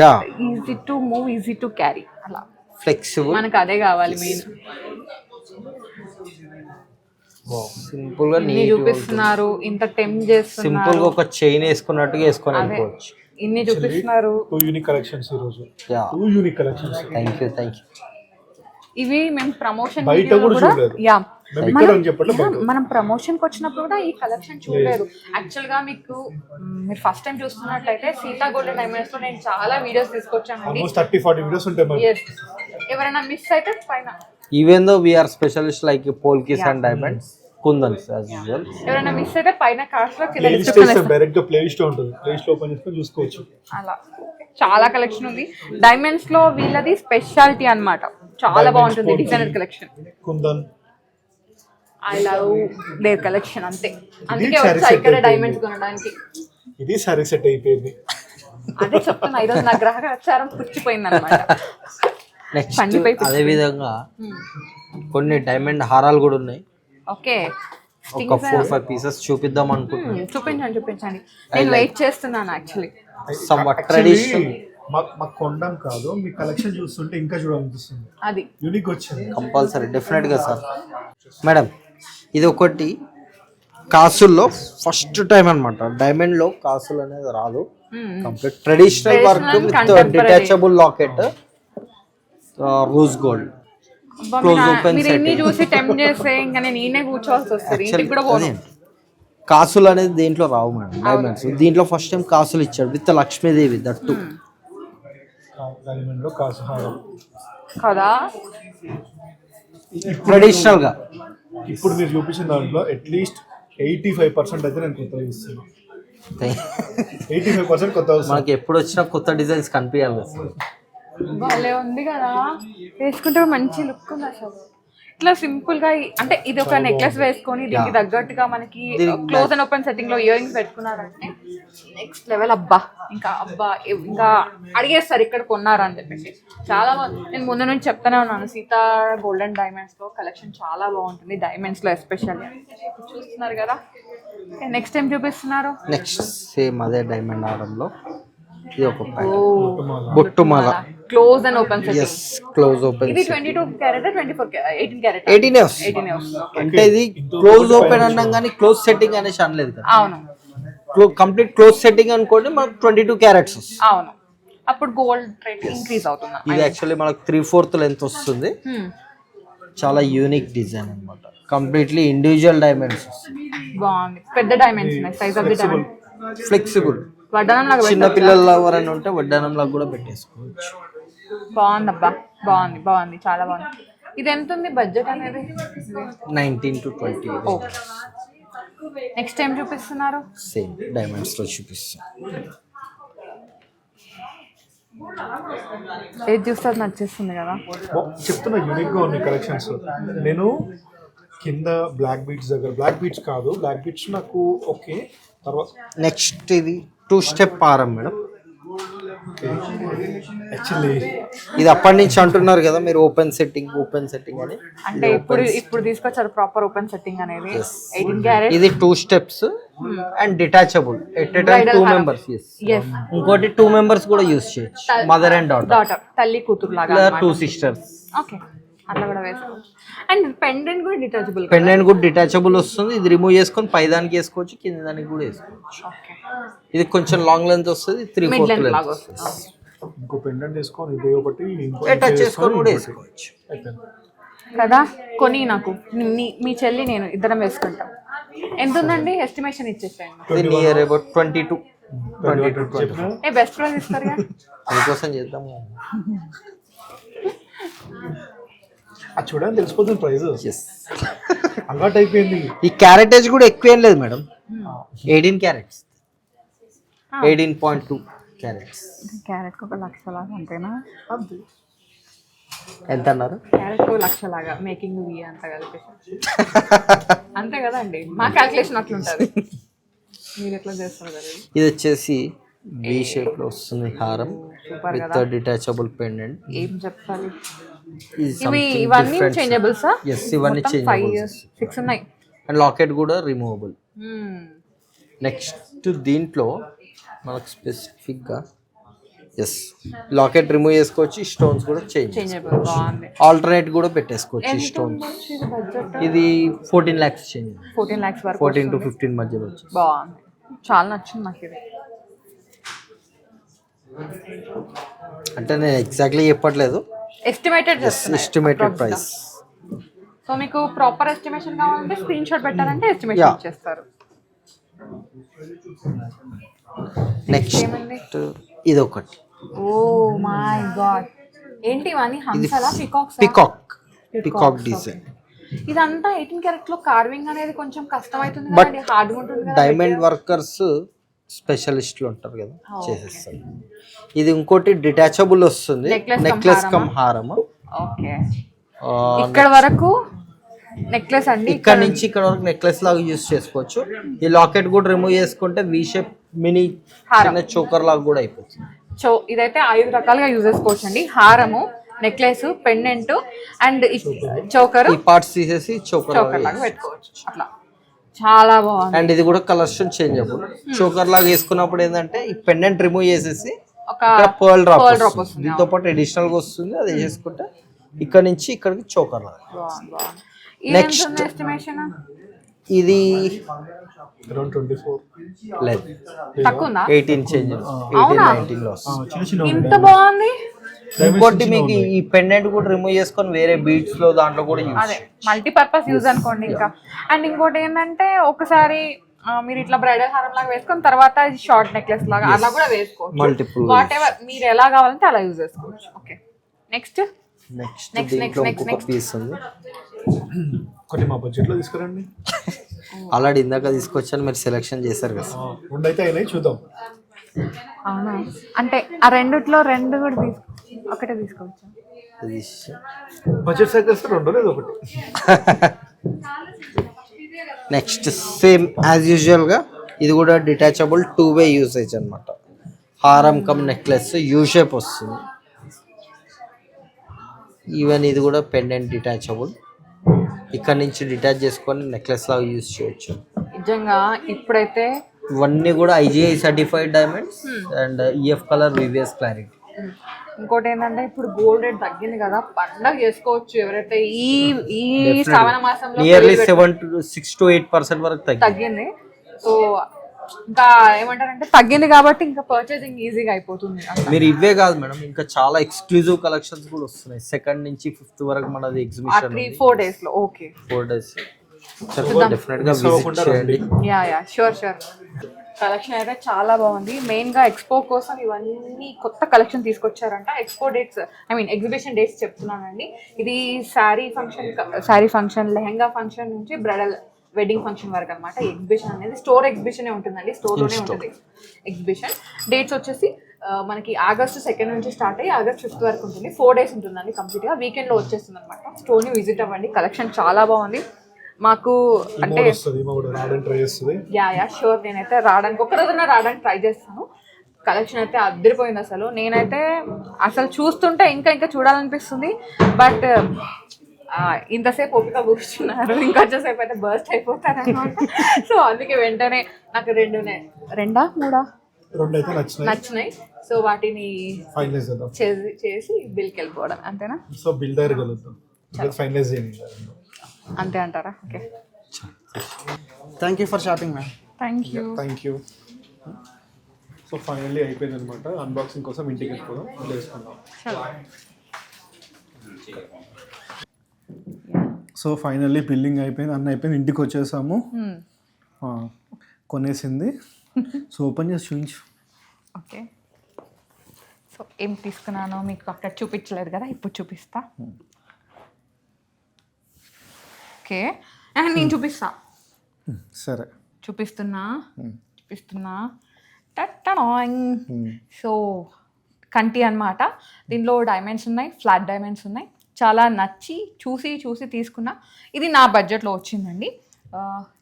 yeah, easy to move, easy to carry, అలా ఫ్లెక్సిబుల్. మనకు అదే కావాలి మెయిన్. సింపుల్ గా ఇన్ని చూపిస్తున్నారు, ఇంత టెంప్ చేస్తున్నారు. సింపుల్ గా ఒక చైన్ వేసుకున్నట్టుగా వేసుకొని వెళ్ళిపోవచ్చు. ఇన్ని చూపిస్తున్నారు. టూ యూనిక్ కలెక్షన్స్ ఈ రోజు. Yeah, two unique collections. Thank you. ఇవి మేము ప్రమోషన్ బయట కూడా చూడలేదు. యా, మనం ప్రమోషన్ కి వచ్చినప్పుడు కూడా ఈ కలెక్షన్ చూడలేదు. యాక్చువల్ గా మీకు మీరు ఫస్ట్ టైం చూస్తున్నట్లయితే సీతా గోల్డెన్ డైమండ్స్ లో నేను చాలా వీడియోస్ తీసుకొచ్చానండి. ఆల్మోస్ట్ 30-40 వీడియోస్ ఉంటాయి మరి. Yes. ఎవరైనా మిస్ అయితే పైన, even though we are specialist like polkis and diamonds, kundans as usual. ఎవరైనా మిస్ అయితే పైన కార్డ్స్ లో కింద ప్లేలిస్ట్ డిస్క్రిప్షన్ డైరెక్ట్ గా ప్లేలిస్ట్ ఉంటుంది, ప్లేలిస్ట్ ఓపెన్ చేసుకొని చూసుకోవచ్చు. అలా చాలా కలెక్షన్ ఉంది. డైమండ్స్ లో వీళ్ళది స్పెషాలిటీ అన్నమాట, చాలా బాగుంటుంది designer collection. Kundan, I love their collection, అంతే. అందుకే వచ్చా ఇక్కడ డైమండ్స్ కొనడానికి. ఇది సారీ సెట్ అయిపోయింది. అదే చెప్తున్నా, ఈరోజు నా గ్రహచారం పుచ్చిపోయింది అనమాట. నెక్స్ట్ అదే విధంగా కొన్ని డైమండ్ హారాలు కూడా ఉన్నాయి. ఓకే, ఒక 4-5 పీసెస్ చూపిద్దాం అనుకుంటున్నాను. చూపించండి. నేను వెయిట్ చేస్తున్నాను యాక్చువల్లీ. Some traditional. మాకు కొండం కాదు, మీ కలెక్షన్ చూస్తుంటే ఇంకా చూడాలనిపిస్తుంది. అది యూనిక్ వచ్చింది కంపల్సరీ, డెఫినెట్ గా సార్. మేడం ఇది ఒకటి కాసుల్లో ఫస్ట్ టైం అన్నమాట డైమండ్ లో కాసులు అనేది రాదు. Complete traditional work with detachable locket, rose gold, close open మీరు ఎన్ని చూసి టెంప్ట్ చేస్తే ఇంకా నేను ఈయనే కూర్చోవాల్సి వస్తుంది, ఇంటికి కూడా పోను. కాసులు అనేది దీంట్లో రావు మేడం, డైమండ్స్. దీంట్లో ఫస్ట్ టైం కాసులు ఇచ్చాడు విత్ లక్ష్మీదేవి దట్టు. డైమండ్ లో కాసు హారం కదా ట్రెడిషనల్ గా ఇప్పుడు మీరు చూపించిన దాంట్లో అట్లీస్ట్ 85% అయితే నేను కొత్తగా ఇస్తాను. 85% కొత్త మనకి ఎప్పుడు వచ్చినా కొత్త డిజైన్స్ కనిపించాలి. భలే ఉంది కదా, వేసుకుంటే మంచి లుక్ ఉంది అసలు. ఇట్లా సింపుల్ గా అంటే ఇది ఒక నెక్లెస్ వేసుకొని దీనికి తగ్గట్టుగా మనకి క్లోజ్ అండ్ ఓపెన్ సెట్టింగ్ లో ఇయర్ రింగ్స్ పెట్టుకున్నారంటే నెక్స్ట్ లెవెల్. అబ్బా ఇంకా అడిగేస్తారు ఇక్కడ కొన్నారా అని చెప్పేసి. చాలా బాగుంది. నేను ముందు నుంచి చెప్తానే ఉన్నాను, సీతా గోల్డెన్ డైమండ్స్ లో కలెక్షన్ చాలా బాగుంటుంది, డైమండ్స్ లో ఎస్పెషల్లీ. చూస్తున్నారు కదా. నెక్స్ట్ టైం చూపిస్తున్నారు. నెక్స్ట్ సేమ్ అదే డైమండ్ హారంలో ఇది ఒక బొట్టుమాల, close and open setting. Close open. ఇది 22 క్యారెట్ 24 18 క్యారెట్ 18 అంటే ఇది క్లోజ్ ఓపెన్ అన్నాం కానీ క్లోజ్ సెట్టింగ్ అనేసి అనలేదు కదా. అవును, కంప్లీట్ క్లోజ్ సెట్టింగ్ అనుకోండి మనకు 22 క్యారెట్స్ వస్తుంది. అవును, అప్పుడు గోల్డ్ రేట్ ఇంక్రీజ్ అవుతుంది. ఇది యాక్చువల్లీ మనకు 3/4 లెంత్ వస్తుంది. చాలా యూనిక్ డిజైన్ అన్నమాట, కంప్లీట్లీ ఇండివిజువల్ డైమండ్స్ వస్తుంది. బాగుంది. పెద్ద డైమండ్స్ ఉన్నాయి, size of the diamond. Flexible, వడ్డానం లాగా చిన్న పిల్లలు ఎవరైనా ఉంటే వడ్డానం లాగా కూడా పెట్టేసుకోవచ్చు. బాగుంది. అబ్బా బాగుంది చాలా బాగుంది. ఇది ఎంత ఉంది బడ్జెట్ అనేది? 19 to 20. నెక్స్ట్ టైం చూపిస్తున్నారు. సేమ్ డైమండ్స్ లో చూపిస్తాం. ఏది చూస్తే నచ్చేస్తుంది కదా. చెప్తున్నా యూనిక్ గా ఉన్నాయి కలెక్షన్స్. నేను కింద బ్లాక్ బీట్స్ దగ్గర, బ్లాక్ బీట్స్ కాదు, బ్లాక్ బీట్స్ నాకు ఓకే. తర్వాత నెక్స్ట్ ఇది 2 స్టెప్ హారం మేడం. యాక్చువల్లీ ఇది అప్పటి నుంచి అంటున్నారు కదా మీరు ఓపెన్ సెట్టింగ్ అని. అంటే ఇప్పుడు తీసుకొచ్చారు ప్రాపర్ ఓపెన్ సెట్టింగ్ అనేది. 18 క్యారెట్. ఇది 2 steps and detachable. At a time 2 members. ఇంకోటి 2 మెంబర్స్ కూడా యూస్ చేయొచ్చు, మదర్ అండ్ డాటర్, తల్లి కూతురు లాగా. 2 సిస్టర్స్. ఓకే, అట్లా కూడా వేసుకోవచ్చు. అండ్ పెండెంట్ కూడా డిటాచబుల్. పెండెంట్ కూడా డిటాచబుల్ వస్తుంది. ఇది రిమూవ్ చేసుకొని పై దానికి వేసుకోవచ్చు, కింద దానికి కూడా వేసుకోవచ్చు. ఇది కొంచెం లాంగ్ లెంత్ వస్తుంది, 3/4 లెంత్ వస్తుంది. ఇంకో పెండెంట్ వేసుకొని ఇది ఒకటి అటాచ్ చేసుకొని కూడా వేసుకోవచ్చు కదా. కొని నాకు మీ చెల్లి నేను ఇద్దరం వేసుకుంటాం. ఎంత ఉందండి ఎస్టిమేషన్ ఇచ్చేసాను? Near about 22. బెస్ట్ ప్రైస్ ఇస్తారు మీకోసం చేద్దాము. అది చూడని తెలిసిపోతుంది ప్రైస్. అలవాటు అయిపోయింది. ఈ క్యారెటేజ్ కూడా ఎక్కువ ఏం లేదు మేడం, 18 క్యారెట్స్, 18.2 క్యారెట్స్. క్యారెట్ ఒక 1,00,000 లాగా అంతేనా? ఎంత అన్నారు? క్యారెట్ ఒక 1,00,000 లాగా మేకింగ్ అంత కలిపి అంతే కదండి. మా క్యాల్కులేషన్ అట్లుంటుంది. మీరు ఎట్లా చేస్తారు కదా. ఇది వచ్చేసి వి షేప్ లో వస్తుంది హారం విత్ డిటాచబుల్ పెండెంట్. ఏం చెప్పాలి, ఇవన్నీ చేంజబుల్స్? yes, ఇవన్నీ చేంజబుల్స్. 6 ఉన్నాయి. అండ్ లాకెట్ కూడా రిమూవబుల్. నెక్స్ట్ దీంట్లో మనకు స్పెసిఫిక్ గా లాకెట్ రిమూవ్ చేసుకోవచ్చు, స్టోన్స్ కూడా చేంజబుల్. బాగుంది. ఆల్టర్నేట్ కూడా పెట్టేసుకోవచ్చు ఈ స్టోన్స్. ఇది 14 lakhs చేంజ్. 14 lakhs వరకు, 14 to 15 మధ్యలో వచ్చింది. బాగుంది, చాలా నచ్చింది నాకు ఇది. అంటే నేను ఎగ్జాక్ట్లీ చెప్పట్లేదు, ఎస్టిమేటెడ్ ప్రైస్. సో మీకు ప్రాపర్ ఎస్టిమేషన్ కావాలంటే స్క్రీన్ షాట్ పెట్టారంటే ఎస్టిమేషన్ ఇచ్చేస్తారు. నెక్స్ట్ ఇది ఒకటి. ఓ మై గాడ్, ఏంటి ఇవన్నీ హంసలా? Peacock design. ఇదంతా 18 క్యారెట్ లో కార్వింగ్ అనేది కొంచెం కష్టం అవుతుంది కదా, హార్డ్ ఉంటుంది కదా. డైమండ్ వర్కర్స్ స్పెషలిస్టులు ఉంటారు కదా, చేసేస్తారు. ఇది ఇంకోటి డిటాచబుల్ వస్తుంది, నెక్లెస్ కమ్ హారం. ఓకే, ఇక్కడ వరకు నెక్లెస్ అండి. ఇక్కడ నుంచి ఇక్కడ వరకు నెక్లెస్ లాగా యూస్ చేసుకోవచ్చు. ఈ లాకెట్ కూడా రిమూవ్ చేసుకుంటే వి షేప్ మినీ చోకర్ లాగా కూడా అయిపోతుంది. సో ఇదైతే 5 రకాలుగా యూజ్ చేసుకోవచ్చు అండి. హారము, నెక్లెస్, పెండెంట్ అండ్ చోకర్. ఈ పార్ట్స్ తీసేసి చోకర్ లాగా పెట్టుకోవచ్చు. అట్లా చాలా బాగుంది. అండ్ ఇది కూడా కలర్ చేంజ్ అవ్వదు. చోకర్ లాగా వేసుకున్నప్పుడు ఏంటంటే ఈ పెండెంట్ రిమూవ్ చేసేసి ఒక పర్ల్ డ్రాప్ వస్తుంది. దీంతో పాటు అడిషనల్ గా వస్తుంది. అది వేసుకుంటే ఇక్కడ నుంచి ఇక్కడికి చోకర్ లాగా. నెక్స్ట్ ఎస్టిమేషన్ ఇది అరౌండ్ 24 లేదు తక్కువ ఉందా 18 చేంజ్ 18 19 లో వస్తుంది. చిన్న చిన్న ఇంత బాగుంది. ఇంకోటి మీకు ఈ పెండెంట్ కూడా రిమూవ్ చేసుకొని వేరే బీట్స్ లో దాంట్లో కూడా యూజ్ అదే మల్టీపర్పస్ యూజ్ అనుకోండి ఇంకా. అండ్ ఇంకోటి ఏంటంటే ఒకసారి మీరు ఇట్లా బ్రైడల్ హారం లాగా వేసుకొని తర్వాత షార్ట్ నెక్లెస్ లాగా అలా కూడా వేసుకోవచ్చు. మల్టిపుల్ వాట్ ఎవర్ మీరు ఎలా కావాలంటే అలా యూజ్ చేసుకోవచ్చు. ఓకే నెక్స్ట్ నెక్స్ట్ దీంట్లో ఇంకొక పీస్ ఉంది. కొన్ని మా బడ్జెట్లో తీసుకురండి. ఆల్రెడీ ఇందాక తీసుకొచ్చాను, మీరు సెలెక్షన్ చేశారు కదా. రెండైతే అయినాయి, చూద్దాం. అవునా అంటే ఆ రెండిట్లో రెండు కూడా ఒకటే తీసుకోవచ్చు. బడ్జెట్ సైకిల్స్ రెండు లేదు ఒకటి. నెక్స్ట్ సేమ్ యాజ్ యూజువల్ గా ఇది కూడా డిటాచబుల్ 2-way యూసేజ్ అన్నమాట. హారం కమ్ నెక్లెస్ యూ షేప్ వస్తుంది. ఈవెన్ ఇది కూడా పెండెంట్ డిటాచబుల్, ఇక్కడ నుంచి డిటాచ్ చేసుకొని నెక్లెస్ లాగా యూజ్ చేయొచ్చు. నిజంగా ఇప్పుడైతే ఇవన్నీ కూడా IGI certified diamonds and EF colour VVS clarity. ఇంకోటి ఏంటంటే ఇప్పుడు గోల్డ్ రేట్ తగ్గింది కదా, పండగ చేసుకోవచ్చు ఎవరైతే ఈ ఈ శ్రావణ మాసంలో నియర్లీ 6 to 8% వరకు తగ్గింది. సో ఇంకా ఏమంటారంటే తగ్గింది కాబట్టి ఇంకా పర్చేసింగ్ ఈజీగా అయిపోతుంది. మీరు ఇవే కాదు మేడం, ఇంకా చాలా ఎక్స్క్లూజివ్ కలెక్షన్స్ కూడా వస్తున్నాయి. 2nd నుంచి 5th వరకు మనది ఎగ్జిబిషన్ 3-4 days లో. ఓకే 4 days డెఫినెట్ గా విజిట్ చేయండి. Yeah sure. కలెక్షన్ అయితే చాలా బాగుంది. మెయిన్ గా ఎక్స్పో కోసం ఇవన్నీ కొత్త కలెక్షన్ తీసుకొచ్చారంట. ఎక్స్పో డేట్స్ ఎగ్జిబిషన్ డేట్స్ చెప్తున్నానండి. ఇది శారీ ఫంక్షన్ లెహంగా ఫంక్షన్ నుంచి బ్రైడల్ వెడ్డింగ్ ఫంక్షన్ వరకు అనమాట. ఎగ్జిబిషన్ అనేది స్టోర్ ఎగ్జిబిషన్ ఉంటుందండి, స్టోర్ లోనే ఉంటుంది ఎగ్జిబిషన్. డేట్స్ వచ్చేసి మనకి August 2nd నుంచి స్టార్ట్ అయ్యి August 5th వరకు ఉంటుంది. 4 days ఉంటుందండి కంప్లీట్ గా. వీకెండ్ లో వచ్చేస్తుంది అనమాట. స్టోర్ ని విజిట్ అవ్వండి, కలెక్షన్ చాలా బాగుంది. మాకు అంటే యా షూర్, నేనైతే రావడానికి ఒక్కరోజున రావడానికి ట్రై చేస్తాను. కలెక్షన్ అయితే అదిరిపోయింది అసలు. నేనైతే అసలు చూస్తుంటే ఇంకా చూడాలనిపిస్తుంది. బట్ ఇంతసేపు ఓపిక కూర్చున్నారు, ఇంకొంచెంసేపు అయితే బర్స్ట్ అయిపోతారు అనమాట. సో అందుకే వెంటనే నాకు 2 నచ్చినాయి. సో వాటిని చేసి బిల్కి వెళ్ళిపోవడం అంతేనా? సో బిల్ దగ్గర కలుద్దాం, ఫైనలైజ్ చేయండి. అంతే అంటారా? Okay thank you for shopping ma'am. Thank you. So finally అయిపోయింది అనమాట. అన్బాక్సింగ్ కోసం ఇంటికి వెళ్ళిపోదాం, వేసుకుందాం. సో ఫైనల్లీ బిల్లింగ్ అయిపోయింది, అన్న అయిపోయింది, ఇంటికి వచ్చేసాము. కొనేసింది. సో ఓపెన్ చేసి చూపించు. ఓకే సో ఏం తీసుకున్నానో మీకు అక్కడ చూపించలేదు కదా, ఇప్పుడు చూపిస్తా. ఓకే నేను చూపిస్తా. సరే చూపిస్తున్నా. సో కంటి అన్నమాట. దీనిలో డైమండ్స్ ఉన్నాయి, ఫ్లాట్ డైమండ్స్ ఉన్నాయి. చాలా నచ్చి చూసి తీసుకున్నా. ఇది నా బడ్జెట్లో వచ్చిందండి.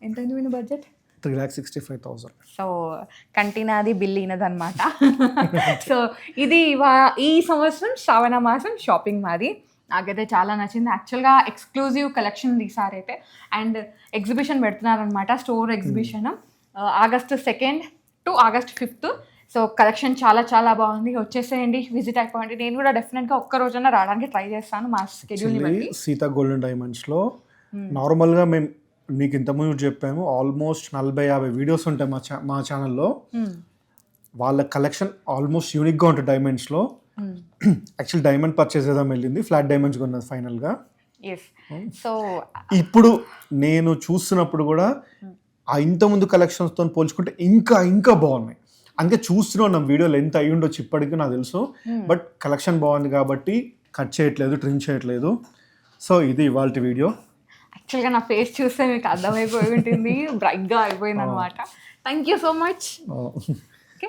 ఎంత అయింది మీ బడ్జెట్? 3,65,000. సో కంటినాది బిల్లినదనమాట. సో ఇది ఈ సంవత్సరం శ్రావణ మాసం షాపింగ్ మాది. నాకైతే చాలా నచ్చింది. యాక్చువల్గా ఎక్స్క్లూజివ్ కలెక్షన్ ఈసారి అయితే. అండ్ ఎగ్జిబిషన్ పెడుతున్నారనమాట, store exhibition August 2nd to August 5th. So collection చాలా బాగుంది. వచ్చేసేయండి, విజిట్ అయిపోండి. నేను కూడా డెఫినెట్గా ఒక్క రోజున రావడానికి ట్రై చేస్తాను మా స్కెడ్యూల్ని బట్టి. సీతా గోల్డెన్ డైమండ్స్లో నార్మల్గా మేము మీకు ఇంతకుముందు చెప్పాము, ఆల్మోస్ట్ 40-50 వీడియోస్ ఉంటాయి మా ఛానల్లో. వాళ్ళ కలెక్షన్ ఆల్మోస్ట్ యూనిక్గా ఉంటుంది డైమండ్స్లో. యాక్చువల్ డైమండ్ పర్చేస్ చేద్దాం వెళ్ళింది, ఫ్లాట్ డైమండ్స్ కొన్నది ఫైనల్గా. సో ఇప్పుడు నేను చూస్తున్నప్పుడు కూడా ఆ ఇంతకుముందు కలెక్షన్స్తో పోల్చుకుంటే ఇంకా బాగున్నాయి. అందుకే చూస్తున్నాం వీడియోలో ఎంత అయ్యి ఉండొచ్చు ఇప్పటికీ నాకు తెలుసు. బట్ కలెక్షన్ బాగుంది కాబట్టి కట్ చేయట్లేదు, ట్రిమ్ చేయట్లేదు. సో ఇది ఇవాళ వీడియో. యాక్చువల్గా నా ఫేస్ చూస్తే మీకు అర్థమైపోయి ఉంటుంది, బ్రైట్గా అయిపోయింది అనమాట. Thank you so much. Okay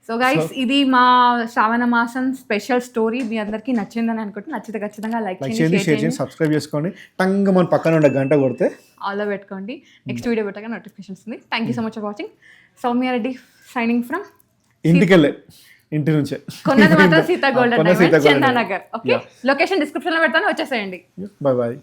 so guys, ఇది మా శ్రావణ మాసం స్పెషల్ స్టోరీ. మీ అందరికీ నచ్చిందని అనుకుంటే నచ్చితే ఖచ్చితంగా లైక్ చేయండి, షేర్ చేయండి, సబ్స్క్రైబ్ చేసుకోండి. టంగ్ మన పక్కన ఉండే గంట కొడితే ఆల్లో పెట్టుకోండి. నెక్స్ట్ వీడియో పెట్టగా నోటిఫికేషన్ వస్తుంది. Thank you so much for watching. Soumya Reddy signing from ఇంటి నుంచే. కొన్నది మాత్రం Sita golden diamonds, Chandanagar. Okay, location డిస్క్రిప్షన్లో పెడతాను, వచ్చేసేయండి. బాయ్.